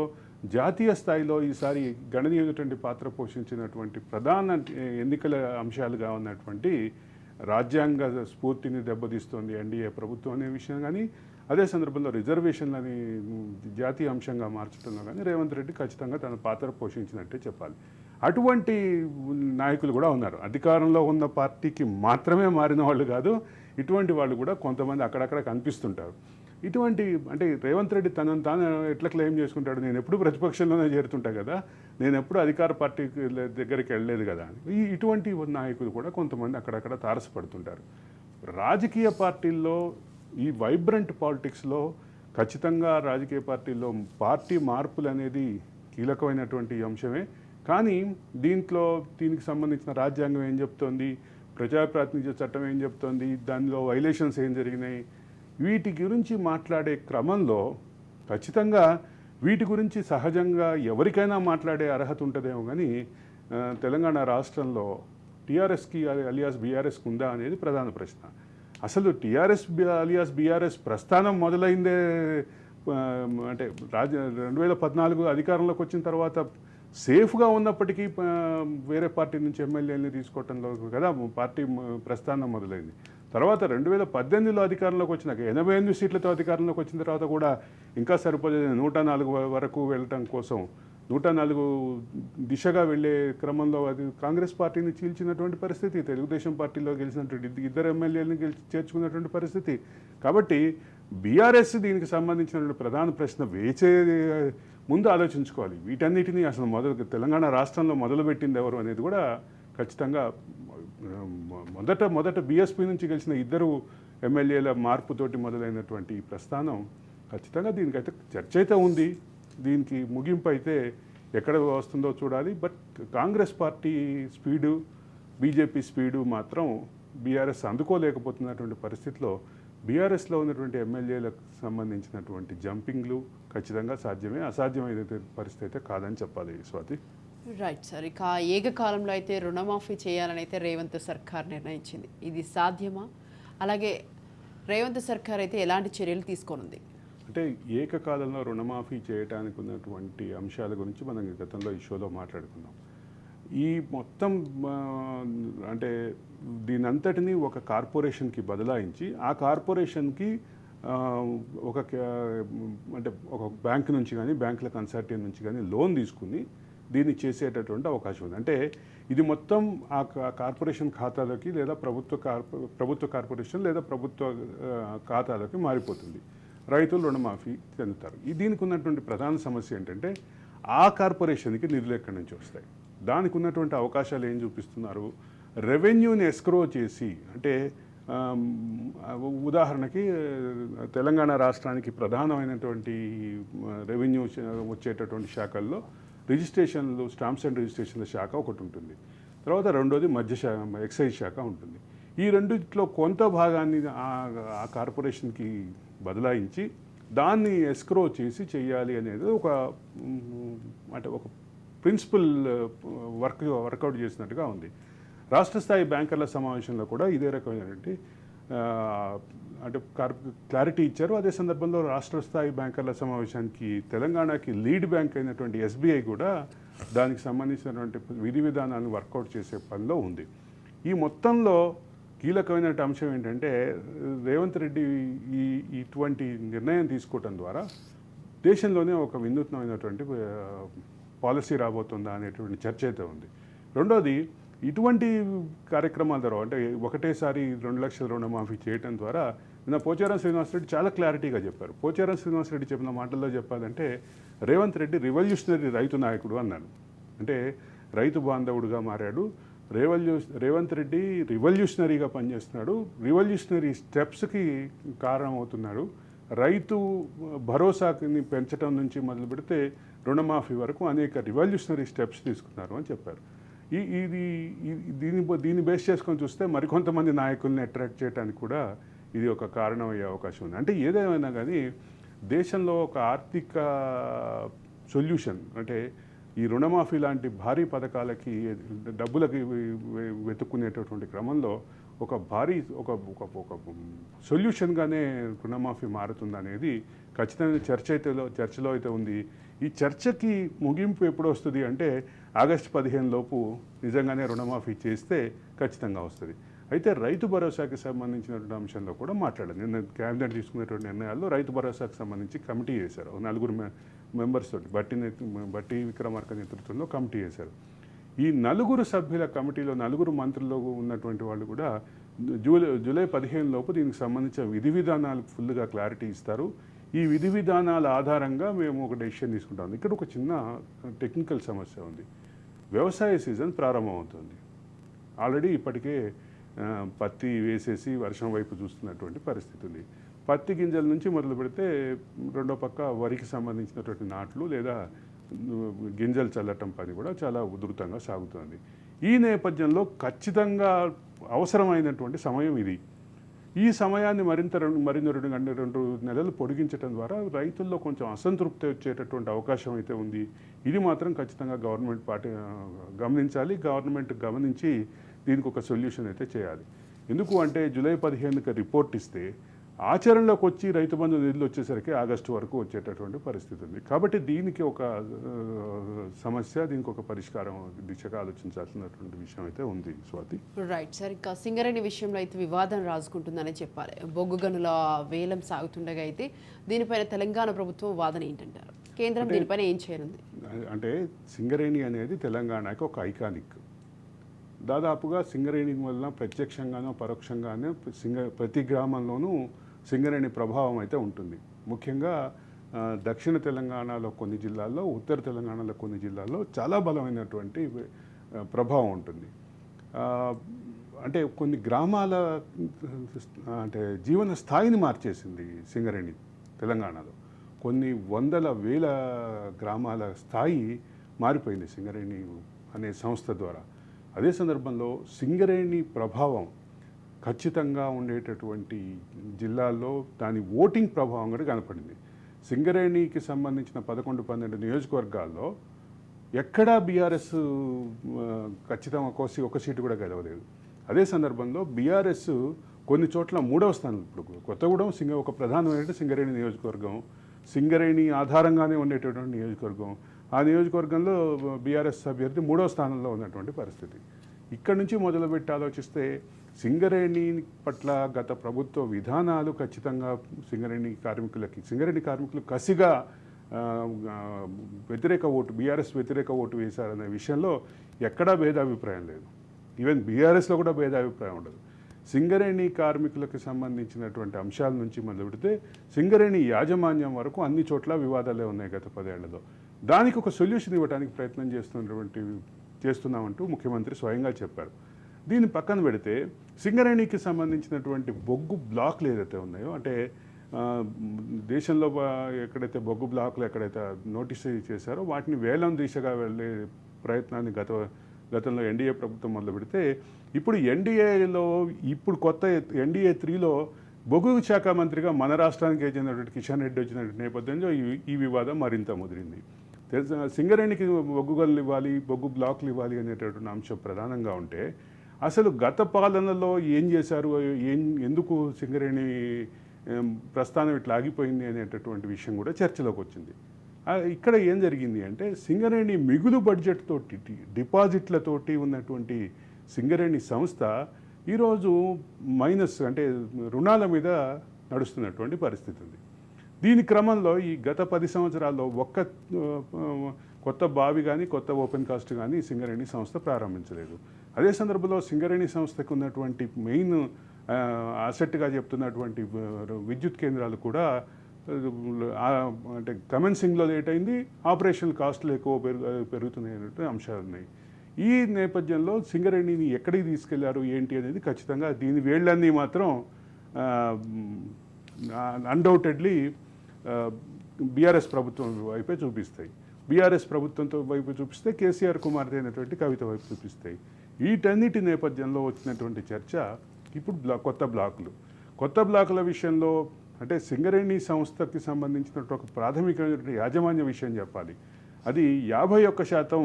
జాతీయ స్థాయిలో ఈసారి గణనీయమైనటువంటి పాత్ర పోషించినటువంటి ప్రధాన ఎన్నికల అంశాలుగా ఉన్నటువంటి రాజ్యాంగ స్ఫూర్తిని దెబ్బతీస్తోంది ఎన్డీఏ ప్రభుత్వం అనే విషయం కానీ, అదే సందర్భంలో రిజర్వేషన్లని జాతీయ అంశంగా మార్చడంలో కానీ రేవంత్ రెడ్డి ఖచ్చితంగా తన పాత్ర పోషించినట్టే చెప్పాలి. అటువంటి నాయకులు కూడా ఉన్నారు. అధికారంలో ఉన్న పార్టీకి మాత్రమే మారిన వాళ్ళు కాదు, ఇటువంటి వాళ్ళు కూడా కొంతమంది అక్కడక్కడ కనిపిస్తుంటారు. ఇటువంటి అంటే రేవంత్ రెడ్డి తనను తాను ఎట్లా క్లెయిమ్ చేసుకుంటాడు, నేను ఎప్పుడు ప్రతిపక్షంలోనే చేరుతుంటా కదా, నేను ఎప్పుడు అధికార పార్టీ దగ్గరికి వెళ్ళలేదు కదా, ఇటువంటి నాయకులు కూడా కొంతమంది అక్కడక్కడ తారసపడుతుంటారు. రాజకీయ పార్టీల్లో ఈ వైబ్రెంట్ పాలిటిక్స్లో ఖచ్చితంగా రాజకీయ పార్టీల్లో పార్టీ మార్పులు అనేది కీలకమైనటువంటి అంశమే. కానీ దీనికి సంబంధించిన రాజ్యాంగం ఏం చెప్తోంది, ప్రజాప్రాతినిధ్య చట్టం ఏం చెప్తోంది, దానిలో వైలేషన్స్ ఏం జరిగినాయి, వీటి గురించి మాట్లాడే క్రమంలో ఖచ్చితంగా వీటి గురించి సహజంగా ఎవరికైనా మాట్లాడే అర్హత ఉంటుందేమో కానీ తెలంగాణ రాష్ట్రంలో టీఆర్ఎస్కి అలియాస్ బీఆర్ఎస్కి ఉందా అనేది ప్రధాన ప్రశ్న. అసలు టీఆర్ఎస్ అలియాస్ బీఆర్ఎస్ ప్రస్థానం మొదలైందే అంటే 2014 అధికారంలోకి వచ్చిన తర్వాత సేఫ్గా ఉన్నప్పటికీ వేరే పార్టీ నుంచి ఎమ్మెల్యేలని తీసుకోవటంలో కదా పార్టీ ప్రస్థానం మొదలైంది. తర్వాత 2018లో అధికారంలోకి వచ్చినాక 88 సీట్లతో అధికారంలోకి వచ్చిన తర్వాత కూడా ఇంకా సరిపోలేదు 104 వరకు వెళ్ళటం కోసం 104 దిశగా వెళ్ళే క్రమంలో అది కాంగ్రెస్ పార్టీని చీల్చినటువంటి పరిస్థితి, తెలుగుదేశం పార్టీలో గెలిచినటువంటి 2 ఎమ్మెల్యేలను చేర్చుకున్నటువంటి పరిస్థితి. కాబట్టి బీఆర్ఎస్ దీనికి సంబంధించినటువంటి ప్రధాన ప్రశ్న వేచే ముందు ఆలోచించుకోవాలి. వీటన్నిటినీ అసలు తెలంగాణ రాష్ట్రంలో మొదలుపెట్టింది ఎవరు అనేది కూడా ఖచ్చితంగా మొదట బీఎస్పీ నుంచి గెలిచిన 2 ఎమ్మెల్యేల మార్పుతోటి మొదలైనటువంటి ఈ ప్రస్థానం ఖచ్చితంగా దీనికైతే చర్చ అయితే ఉంది. దీనికి ముగింపు అయితే ఎక్కడ వస్తుందో చూడాలి. But Congress party speed, BJP speed మాత్రం బీఆర్ఎస్ అందుకోలేకపోతున్నటువంటి పరిస్థితిలో బీఆర్ఎస్లో ఉన్నటువంటి ఎమ్మెల్యేలకు సంబంధించినటువంటి జంపింగ్లు ఖచ్చితంగా సాధ్యమే, అసాధ్యమైన పరిస్థితి అయితే కాదని చెప్పాలి స్వాతి. Right sir. ఇక ఏకకాలంలో అయితే రుణమాఫీ చేయాలని అయితే రేవంత్ సర్కార్ నిర్ణయించింది. ఇది సాధ్యమా? అలాగే రేవంత్ సర్కార్ అయితే ఎలాంటి చర్యలు తీసుకోనుంది? అంటే ఏకకాలంలో రుణమాఫీ చేయడానికి ఉన్నటువంటి అంశాల గురించి మనం గతంలో ఈ షోలో మాట్లాడుకున్నాం. ఈ మొత్తం అంటే దీనంతటిని ఒక కార్పొరేషన్కి బదలాయించి ఆ కార్పొరేషన్కి అంటే ఒక బ్యాంక్ నుంచి కానీ బ్యాంకుల కన్సార్టియం నుంచి కానీ లోన్ తీసుకుని దీన్ని చేసేటటువంటి అవకాశం ఉంది. అంటే ఇది మొత్తం ఆ కార్పొరేషన్ ఖాతాలోకి లేదా ప్రభుత్వ కార్పొరేషన్ లేదా ప్రభుత్వ ఖాతాలోకి మారిపోతుంది. రైతులు రుణమాఫీ చెందుతారు. దీనికి ఉన్నటువంటి ప్రధాన సమస్య ఏంటంటే ఆ కార్పొరేషన్కి నిధులు ఎక్కడి నుంచి వస్తాయి, దానికి ఉన్నటువంటి అవకాశాలు ఏం చూపిస్తున్నారు. రెవెన్యూని ఎస్క్రో చేసి, అంటే ఉదాహరణకి తెలంగాణ రాష్ట్రానికి ప్రధానమైనటువంటి రెవెన్యూ వచ్చేటటువంటి శాఖల్లో రిజిస్ట్రేషన్లు, స్టాంప్స్ అండ్ రిజిస్ట్రేషన్ల శాఖ ఒకటి ఉంటుంది. తర్వాత రెండోది ఎక్సైజ్ శాఖ ఉంటుంది. ఈ రెండిట్లో కొంత భాగాన్ని ఆ కార్పొరేషన్కి బదలాయించి దాన్ని ఎస్క్రో చేసి చేయాలి అనేది ఒక ప్రిన్సిపల్ వర్కౌట్ చేసినట్టుగా ఉంది. రాష్ట్ర స్థాయి బ్యాంకర్ల సమావేశంలో కూడా ఇదే రకమైనటువంటి అంటే క్లారిటీ ఇచ్చారు. అదే సందర్భంలో రాష్ట్ర స్థాయి బ్యాంకర్ల సమావేశానికి తెలంగాణకి లీడ్ బ్యాంక్ అయినటువంటి ఎస్బీఐ కూడా దానికి సంబంధించినటువంటి విధి విధానాలను వర్కౌట్ చేసే పనిలో ఉంది. ఈ మొత్తంలో కీలకమైన అంశం ఏంటంటే రేవంత్ రెడ్డి ఇటువంటి నిర్ణయం తీసుకోవటం ద్వారా దేశంలోనే ఒక వినూత్నమైనటువంటి పాలసీ రాబోతుందా అనేటువంటి చర్చ అయితే ఉంది. రెండోది, ఇటువంటి కార్యక్రమాల ద్వారా అంటే ఒకటేసారి 2 లక్షల రుణమాఫీ చేయడం ద్వారా పోచారం శ్రీనివాసరెడ్డి చాలా క్లారిటీగా చెప్పారు. పోచారం శ్రీనివాసరెడ్డి చెప్పిన మాటల్లో చెప్పాలంటే రేవంత్ రెడ్డి రివల్యూషనరీ రైతు నాయకుడు అన్నాడు. అంటే రైతు బాంధవుడుగా మారాడు. రేవంత్ రెడ్డి రివల్యూషనరీగా పనిచేస్తున్నాడు. రివల్యూషనరీ స్టెప్స్కి కారణమవుతున్నాడు. రైతు భరోసాని పెంచడం నుంచి మొదలు పెడితే రుణమాఫీ వరకు అనేక రివల్యూషనరీ స్టెప్స్ తీసుకున్నారు అని చెప్పారు. దీన్ని బేస్ చేసుకొని చూస్తే మరికొంతమంది నాయకుల్ని అట్రాక్ట్ చేయడానికి కూడా ఇది ఒక కారణం అయ్యే అవకాశం ఉంది. అంటే ఏదేమైనా కానీ దేశంలో ఒక ఆర్థిక సొల్యూషన్, అంటే ఈ రుణమాఫీ లాంటి భారీ పథకాలకి డబ్బులకి వెతుక్కునేటటువంటి క్రమంలో ఒక భారీ ఒక సొల్యూషన్గానే రుణమాఫీ మారుతుందనేది ఖచ్చితంగా చర్చలో అయితే ఉంది. ఈ చర్చకి ముగింపు ఎప్పుడు వస్తుంది అంటే ఆగస్టు 15 లోపు నిజంగానే రుణమాఫీ చేస్తే ఖచ్చితంగా వస్తుంది. అయితే రైతు భరోసాకి సంబంధించినటువంటి అంశంలో కూడా మాట్లాడారు. నిన్న క్యాబినెట్ తీసుకునేటువంటి నిర్ణయాల్లో రైతు భరోసాకి సంబంధించి కమిటీ చేశారు. 4 మెంబర్స్ తోటి బట్టి విక్రమార్క నేతృత్వంలో కమిటీ చేశారు. ఈ 4 సభ్యుల కమిటీలో 4 మంత్రులు ఉన్నటువంటి వాళ్ళు కూడా జూలై 15 లోపు దీనికి సంబంధించిన విధి విధానాలు ఫుల్గా క్లారిటీ ఇస్తారు. ఈ విధి విధానాల ఆధారంగా మేము ఒక డెసిషన్ తీసుకుంటాం. ఇక్కడ ఒక చిన్న టెక్నికల్ సమస్య ఉంది. వ్యవసాయ సీజన్ ప్రారంభమవుతుంది. ఆల్రెడీ ఇప్పటికే పత్తి వేసేసి వర్షం వైపు చూస్తున్నటువంటి పరిస్థితి ఉంది. పత్తి గింజల నుంచి మొదలు పెడితే రెండో పక్క వరికి సంబంధించినటువంటి నాట్లు లేదా గింజలు చల్లటం పని కూడా చాలా ఉధృతంగా సాగుతుంది. ఈ నేపథ్యంలో ఖచ్చితంగా అవసరమైనటువంటి సమయం ఇది. ఈ సమయాన్ని మరింత 2 నెలలు పొడిగించడం ద్వారా రైతుల్లో కొంచెం అసంతృప్తి వచ్చేటటువంటి అవకాశం అయితే ఉంది. ఇది మాత్రం ఖచ్చితంగా గవర్నమెంట్ గమనించాలి. గవర్నమెంట్ గమనించి దీనికి ఒక సొల్యూషన్ అయితే చేయాలి. ఎందుకు అంటే జూలై 15కి రిపోర్ట్ ఇస్తే ఆచరణలోకి వచ్చి రైతు బంధు నిధులు వచ్చేసరికి ఆగస్టు వరకు వచ్చేటటువంటి పరిస్థితి ఉంది. కాబట్టి దీనికి ఒక సమస్య, దీనికి ఒక పరిష్కారం దిశగా ఆలోచించాల్సినటువంటి విషయం అయితే ఉంది స్వాతి. Right sir. ఇంకా సింగరేణి విషయంలో అయితే వివాదం రాజుకుంటుందనే చెప్పాలి. బొగ్గు గనుల వేలం సాగుతుండగా అయితే దీనిపైన తెలంగాణ ప్రభుత్వం వాదన ఏంటంటారు? కేంద్రం దీనిపైన ఏం చేయనుంది? అంటే సింగరేణి అనేది తెలంగాణకి ఒక ఐకానిక్. దాదాపుగా సింగరేణి వల్ల ప్రత్యక్షంగానో పరోక్షంగానో ప్రతి గ్రామంలోనూ సింగరేణి ప్రభావం అయితే ఉంటుంది. ముఖ్యంగా దక్షిణ తెలంగాణలో కొన్ని జిల్లాల్లో, ఉత్తర తెలంగాణలో కొన్ని జిల్లాల్లో చాలా బలమైనటువంటి ప్రభావం ఉంటుంది. అంటే కొన్ని గ్రామాల అంటే జీవన స్థాయిని మార్చేసింది సింగరేణి. తెలంగాణలో కొన్ని వందల వేల గ్రామాల స్థాయి మారిపోయింది సింగరేణి అనే సంస్థ ద్వారా. అదే సందర్భంలో సింగరేణి ప్రభావం ఖచ్చితంగా ఉండేటటువంటి జిల్లాల్లో దాని ఓటింగ్ ప్రభావం కూడా కనపడింది. సింగరేణికి సంబంధించిన 11-12 నియోజకవర్గాల్లో ఎక్కడా బీఆర్ఎస్ ఖచ్చితంగా ఒక సీటు కూడా గెలవలేదు. అదే సందర్భంలో బీఆర్ఎస్ కొన్ని చోట్ల 3వ స్థానం, ఇప్పుడు కొత్తగూడెం ఒక ప్రధానమైన సింగరేణి నియోజకవర్గం, సింగరేణి ఆధారంగానే ఉండేటటువంటి నియోజకవర్గం. ఆ నియోజకవర్గంలో బీఆర్ఎస్ అభ్యర్థి 3వ స్థానంలో ఉన్నటువంటి పరిస్థితి. ఇక్కడి నుంచి మొదలుపెట్టి ఆలోచిస్తే సింగరేణి పట్ల గత ప్రభుత్వ విధానాలు ఖచ్చితంగా సింగరేణి కార్మికులు కసిగా వ్యతిరేక ఓటు, బీఆర్ఎస్ వ్యతిరేక ఓటు వేశారనే విషయంలో ఎక్కడా భేదాభిప్రాయం లేదు. ఈవెన్ బీఆర్ఎస్లో కూడా భేదాభిప్రాయం ఉండదు. సింగరేణి కార్మికులకు సంబంధించినటువంటి అంశాల నుంచి మొదలుపెడితే సింగరేణి యాజమాన్యం వరకు అన్ని చోట్ల వివాదాలే ఉన్నాయి గత 10 ఏళ్లలో. దానికి ఒక సొల్యూషన్ ఇవ్వడానికి ప్రయత్నం చేస్తున్నామంటూ ముఖ్యమంత్రి స్వయంగా చెప్పారు. దీన్ని పక్కన పెడితే సింగరేణికి సంబంధించినటువంటి బొగ్గు బ్లాక్లు ఏదైతే ఉన్నాయో, అంటే దేశంలో ఎక్కడైతే బొగ్గు బ్లాక్లు ఎక్కడైతే నోటీస్ చేశారో వాటిని వేలం దిశగా వెళ్ళే ప్రయత్నాన్ని గతంలో ఎన్డీఏ ప్రభుత్వం మొదలు పెడితే, ఇప్పుడు ఎన్డీఏలో కొత్త ఎన్డీఏ 3లో బొగ్గు శాఖ మంత్రిగా మన రాష్ట్రానికి చెందినటువంటి కిషన్ రెడ్డి వచ్చిన నేపథ్యంలో ఈ వివాదం మరింత ముదిరింది. సింగరేణికి బొగ్గు గనులు ఇవ్వాలి, బొగ్గు బ్లాక్లు ఇవ్వాలి అనేటటువంటి అంశం ప్రధానంగా ఉంటే, అసలు గత పాలనలో ఏం చేశారు, ఎందుకు సింగరేణి ప్రస్థానం ఇట్లా ఆగిపోయింది అనేటటువంటి విషయం కూడా చర్చలోకి వచ్చింది. ఇక్కడ ఏం జరిగింది అంటే, సింగరేణి మిగులు బడ్జెట్ తోటి డిపాజిట్లతోటి ఉన్నటువంటి సింగరేణి సంస్థ ఈరోజు మైనస్, అంటే రుణాల మీద నడుస్తున్నటువంటి పరిస్థితి ఉంది. దీని క్రమంలో ఈ గత 10 సంవత్సరాల్లో ఒక్క కొత్త బావి కానీ కొత్త ఓపెన్ కాస్ట్ కానీ సింగరేణి సంస్థ ప్రారంభించలేదు. అదే సందర్భంలో సింగరేణి సంస్థకు ఉన్నటువంటి మెయిన్ అసెట్గా చెప్తున్నటువంటి విద్యుత్ కేంద్రాలు కూడా అంటే కమెన్సింగ్లో లేట్ అయింది, ఆపరేషనల్ కాస్ట్లు ఎక్కువ పెరుగుతున్నాయి అనేటువంటి అంశాలు ఉన్నాయి. ఈ నేపథ్యంలో సింగరేణిని ఎక్కడికి తీసుకెళ్లారు ఏంటి అనేది ఖచ్చితంగా దీని వేళ్ళన్నీ మాత్రం అన్డౌటెడ్లీ బీఆర్ఎస్ ప్రభుత్వం వైపే చూపిస్తాయి. బీఆర్ఎస్ ప్రభుత్వంతో వైపు చూపిస్తే కేసీఆర్ కుమార్తె అయినటువంటి కవిత వైపు చూపిస్తాయి. వీటన్నిటి నేపథ్యంలో వచ్చినటువంటి చర్చ ఇప్పుడు కొత్త బ్లాకుల విషయంలో, అంటే సింగరేణి సంస్థకి సంబంధించినటువంటి ఒక ప్రాథమికమైన యాజమాన్య విషయం చెప్పాలి. అది 51%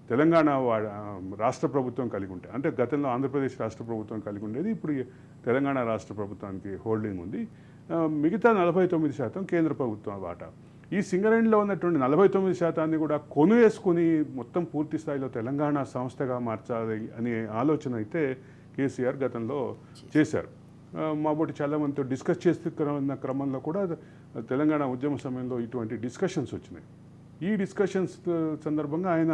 తెలంగాణ రాష్ట్ర ప్రభుత్వం కలిగి ఉంటాయి. అంటే గతంలో ఆంధ్రప్రదేశ్ రాష్ట్ర ప్రభుత్వం కలిగి ఉండేది, ఇప్పుడు తెలంగాణ రాష్ట్ర ప్రభుత్వానికి హోల్డింగ్ ఉంది. మిగతా 49% కేంద్ర ప్రభుత్వం వాటా. ఈ సింగరేణిలో ఉన్నటువంటి 49% కూడా కొనువేసుకుని మొత్తం పూర్తి స్థాయిలో తెలంగాణ సంస్థగా మార్చాలి అనే ఆలోచన అయితే కేసీఆర్ గతంలో చేశారు. మాబోటి చాలామందితో డిస్కస్ చేస్తున్న క్రమంలో కూడా తెలంగాణ ఉద్యమ సమయంలో ఇటువంటి డిస్కషన్స్ వచ్చినాయి. ఈ డిస్కషన్స్ సందర్భంగా ఆయన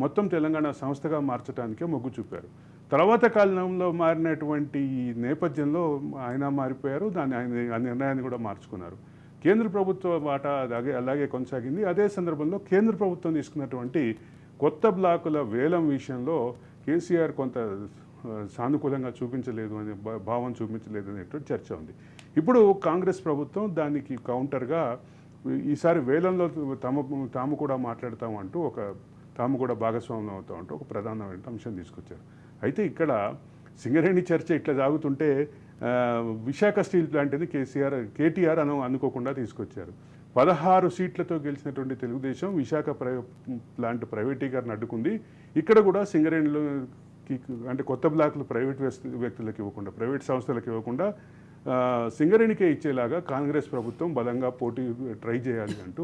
మొత్తం తెలంగాణ సంస్థగా మార్చడానికే మొగ్గు చూపారు. తర్వాత కాలంలో మారినటువంటి ఈ నేపథ్యంలో ఆయన మారిపోయారు, ఆ నిర్ణయాన్ని కూడా మార్చుకున్నారు. కేంద్ర ప్రభుత్వ వాటా అలాగే కొనసాగింది. అదే సందర్భంలో కేంద్ర ప్రభుత్వం తీసుకున్నటువంటి కొత్త బ్లాకుల వేలం విషయంలో కేసీఆర్ కొంత సానుకూలంగా చూపించలేదు అనే భావం చూపించలేదు అనేటువంటి చర్చ ఉంది. ఇప్పుడు కాంగ్రెస్ ప్రభుత్వం దానికి కౌంటర్గా ఈసారి వేలంలో తాము కూడా మాట్లాడతామంటూ తాము కూడా భాగస్వామ్యం అవుతామంటూ ఒక ప్రధానమైన అంశం తీసుకొచ్చారు. అయితే ఇక్కడ సింగరేణి చర్చ ఇట్లా సాగుతుంటే విశాఖ స్టీల్ ప్లాంట్ని కేటీఆర్ అనుకోకుండా తీసుకొచ్చారు. 16 సీట్లతో గెలిచినటువంటి తెలుగుదేశం విశాఖ ప్లాంట్ ప్రైవేటీకరణ అడ్డుకుంది. ఇక్కడ కూడా సింగరేణిలో అంటే కొత్త బ్లాకులు ప్రైవేట్ వ్యక్తులకు ఇవ్వకుండా, ప్రైవేట్ సంస్థలకు ఇవ్వకుండా సింగరేణికే ఇచ్చేలాగా కాంగ్రెస్ ప్రభుత్వం బలంగా ట్రై చేయాలి అంటూ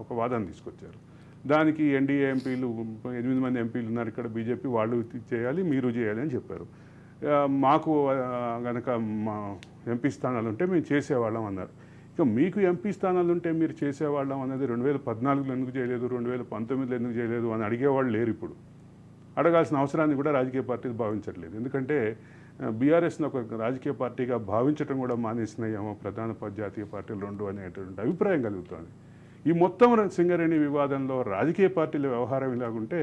ఒక వాదన తీసుకొచ్చారు. దానికి ఎన్డీఏ ఎంపీలు 8 మంది ఎంపీలు ఉన్నారు ఇక్కడ, బీజేపీ వాళ్ళు చేయాలి, మీరు చేయాలి అని చెప్పారు. మాకు కనుక మా ఎంపీ స్థానాలు ఉంటే మేము చేసేవాళ్ళం అన్నారు. ఇక మీకు ఎంపీ స్థానాలు ఉంటే మీరు చేసేవాళ్ళం అనేది 2014లో ఎందుకు చేయలేదు, 2019లో ఎందుకు చేయలేదు అని అడిగేవాళ్ళు లేరు. ఇప్పుడు అడగాల్సిన అవసరాన్ని కూడా రాజకీయ పార్టీలు భావించట్లేదు. ఎందుకంటే బీఆర్ఎస్ను ఒక రాజకీయ పార్టీగా భావించడం కూడా మానేసినాయేమో ప్రధాన జాతీయ పార్టీలు 2 అనేటువంటి అభిప్రాయం కలుగుతుంది. ఈ మొత్తం సింగరేణి వివాదంలో రాజకీయ పార్టీల వ్యవహారం ఇలాగుంటే,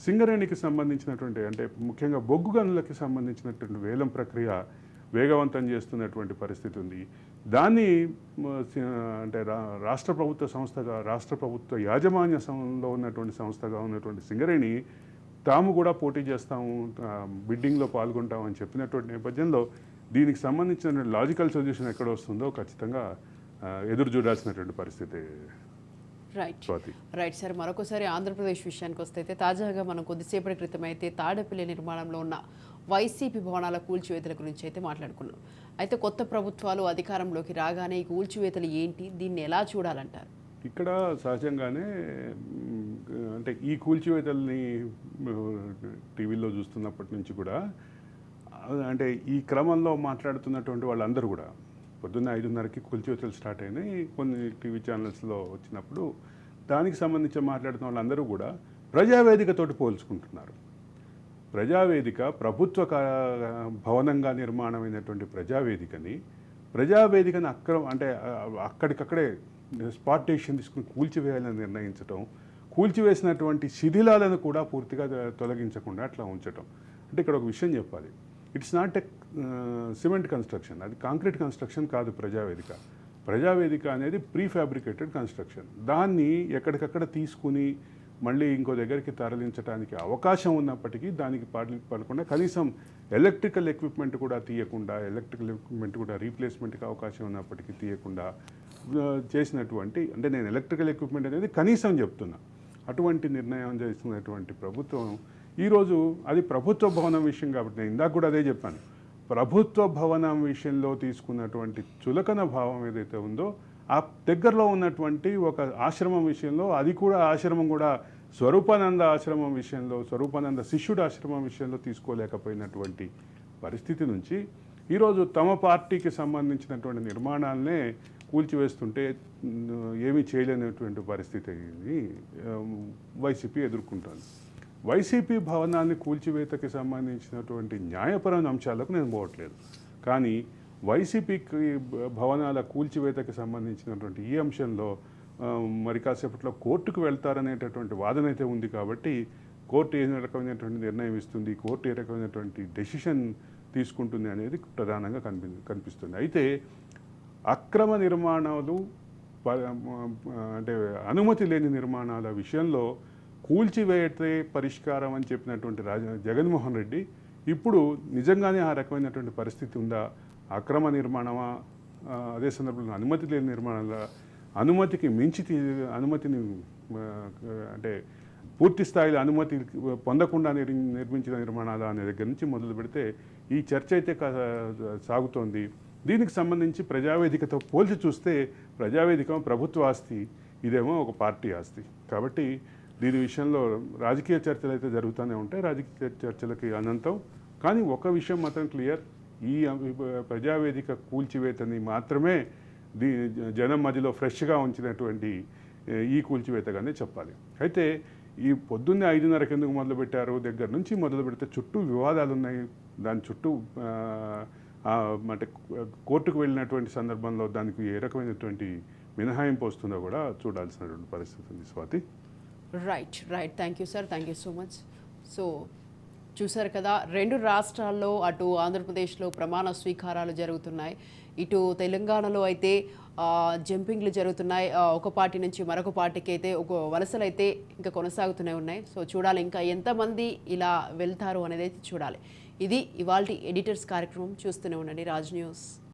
సింగరేణికి సంబంధించినటువంటి, అంటే ముఖ్యంగా బొగ్గు గనులకి సంబంధించినటువంటి వేలం ప్రక్రియ వేగవంతం చేస్తున్నటువంటి పరిస్థితి ఉంది. దాన్ని అంటే రాష్ట్ర ప్రభుత్వ సంస్థగా, రాష్ట్ర ప్రభుత్వ యాజమాన్యంలో ఉన్నటువంటి సంస్థగా ఉన్నటువంటి సింగరేణి తాము కూడా పోటీ చేస్తాము, బిడ్డింగ్లో పాల్గొంటాము అని చెప్పినటువంటి నేపథ్యంలో దీనికి సంబంధించిన లాజికల్ సొల్యూషన్ ఎక్కడ వస్తుందో ఖచ్చితంగా ఎదురు చూడాల్సినటువంటి పరిస్థితి. రైట్ సార్, మరొకసారి ఆంధ్రప్రదేశ్ విషయానికి వస్తే తాజాగా మనం కొద్దిసేపటి క్రితం అయితే తాడేపల్లి నిర్మాణంలో ఉన్న వైసీపీ భవనాల కూల్చివేతల గురించి అయితే మాట్లాడుకున్నాం. అయితే కొత్త ప్రభుత్వాలు అధికారంలోకి రాగానే ఈ కూల్చివేతలు ఏంటి, దీన్ని ఎలా చూడాలంటారు? ఇక్కడ సహజంగానే అంటే ఈ కూల్చివేతల్ని టీవీలో చూస్తున్నప్పటి నుంచి కూడా అంటే ఈ క్రమంలో మాట్లాడుతున్నటువంటి వాళ్ళందరూ కూడా పొద్దున్న 5:30కి కూల్చివేతలు స్టార్ట్ అయినాయి. కొన్ని టీవీ ఛానల్స్లో వచ్చినప్పుడు దానికి సంబంధించి మాట్లాడుతున్న వాళ్ళందరూ కూడా ప్రజావేదికతోటి పోల్చుకుంటున్నారు. ప్రజావేదిక ప్రభుత్వ భవనంగా నిర్మాణమైనటువంటి ప్రజావేదికని అంటే అక్కడికక్కడే స్పాట్ డెసిషన్ తీసుకుని కూల్చివేయాలని నిర్ణయించడం, కూల్చివేసినటువంటి శిథిలాలను కూడా పూర్తిగా తొలగించకుండా అట్లా ఉంచడం. అంటే ఇక్కడ ఒక విషయం చెప్పాలి, it's not a cement construction, అది కాంక్రీట్ కన్స్ట్రక్షన్ కాదు. ప్రజావేదిక అనేది ప్రీ ఫ్యాబ్రికేటెడ్ కన్స్ట్రక్షన్. దాన్ని ఎక్కడికక్కడ తీసుకుని మళ్ళీ ఇంకో దగ్గరికి తరలించడానికి అవకాశం ఉన్నప్పటికీ దానికి పడకుండా కనీసం ఎలక్ట్రికల్ ఎక్విప్మెంట్ కూడా తీయకుండా, రీప్లేస్మెంట్కి అవకాశం ఉన్నప్పటికీ తీయకుండా చేసినటువంటి, అంటే నేను ఎలక్ట్రికల్ ఎక్విప్మెంట్ అనేది కనీసం చెప్తున్నా, అటువంటి నిర్ణయం చేసినటువంటి ప్రభుత్వం ఈరోజు అది ప్రభుత్వ భవనం విషయం కాబట్టి నేను ఇందాక కూడా అదే చెప్పాను. ప్రభుత్వ భవనం విషయంలో తీసుకున్నటువంటి చులకన భావం ఏదైతే ఉందో ఆ దగ్గరలో ఉన్నటువంటి ఒక ఆశ్రమం విషయంలో, అది కూడా ఆశ్రమం కూడా స్వరూపానంద శిష్యుడు ఆశ్రమం విషయంలో తీసుకోలేకపోయినటువంటి పరిస్థితి నుంచి ఈరోజు తమ పార్టీకి సంబంధించినటువంటి నిర్మాణాలనే కూల్చివేస్తుంటే ఏమీ చేయలేనటువంటి పరిస్థితిని వైసీపీ ఎదుర్కొంటుంది. వైసీపీ భవనాన్ని కూల్చివేతకి సంబంధించినటువంటి న్యాయపరమైన అంశాలకు నేను పోవట్లేదు, కానీ వైసీపీకి భవనాల కూల్చివేతకి సంబంధించినటువంటి ఈ అంశంలో మరి కాసేపట్లో కోర్టుకు వెళ్తారనేటటువంటి వాదన అయితే ఉంది. కాబట్టి కోర్టు ఏ రకమైనటువంటి నిర్ణయం ఇస్తుంది, కోర్టు ఏ రకమైనటువంటి డెసిషన్ తీసుకుంటుంది అనేది ప్రధానంగా కనిపిస్తుంది. అయితే అక్రమ నిర్మాణాలు, అంటే అనుమతి లేని నిర్మాణాల విషయంలో కూల్చివేయటే పరిష్కారం అని చెప్పినటువంటి జగన్మోహన్ రెడ్డి ఇప్పుడు నిజంగానే ఆ రకమైనటువంటి పరిస్థితి ఉందా? అక్రమ నిర్మాణమా, అదే సందర్భంలో అనుమతి లేని నిర్మాణాల, అనుమతికి మించి అనుమతిని అంటే పూర్తి స్థాయిలో అనుమతి పొందకుండా నిర్మించిన నిర్మాణాల అనే దగ్గర నుంచి మొదలు పెడితే ఈ చర్చ అయితే సాగుతోంది. దీనికి సంబంధించి ప్రజావేదికతో పోల్చి చూస్తే ప్రజావేదిక ప్రభుత్వ ఆస్తి, ఇదేమో ఒక పార్టీ ఆస్తి. కాబట్టి దీని విషయంలో రాజకీయ చర్చలు అయితే జరుగుతూనే ఉంటాయి, రాజకీయ చర్చలకి అనంతం. కానీ ఒక విషయం మాత్రం క్లియర్, ఈ ప్రజావేదిక కూల్చివేతని మాత్రమే జనం మధ్యలో ఫ్రెష్గా ఉంచినటువంటి ఈ కూల్చివేతగానే చెప్పాలి. అయితే ఈ పొద్దున్నే 5:30కి ఎందుకు మొదలుపెట్టారు దగ్గర నుంచి మొదలు పెడితే చుట్టూ వివాదాలు ఉన్నాయి. దాని చుట్టూ అంటే కోర్టుకు వెళ్ళినటువంటి సందర్భంలో దానికి ఏ రకమైనటువంటి మినహాయింపు వస్తుందో కూడా చూడాల్సినటువంటి పరిస్థితి ఉంది. Swathi. Right. Thank you sir, thank you so much. So చూసారు కదా, 2 రాష్ట్రాల్లో అటు ఆంధ్రప్రదేశ్లో ప్రమాణ స్వీకారాలు జరుగుతున్నాయి, ఇటు తెలంగాణలో అయితే జంపింగ్లు జరుగుతున్నాయి. ఒక పార్టీ నుంచి మరొక పార్టీకి అయితే ఒక వలసలు అయితే ఇంకా కొనసాగుతూనే ఉన్నాయి. సో చూడాలి ఇంకా ఎంతమంది ఇలా వెళ్తారు అనేది చూడాలి. ఇది ఇవాల్టి ఎడిటర్స్ కార్యక్రమం. చూస్తూనే ఉండండి రాజ్ న్యూస్.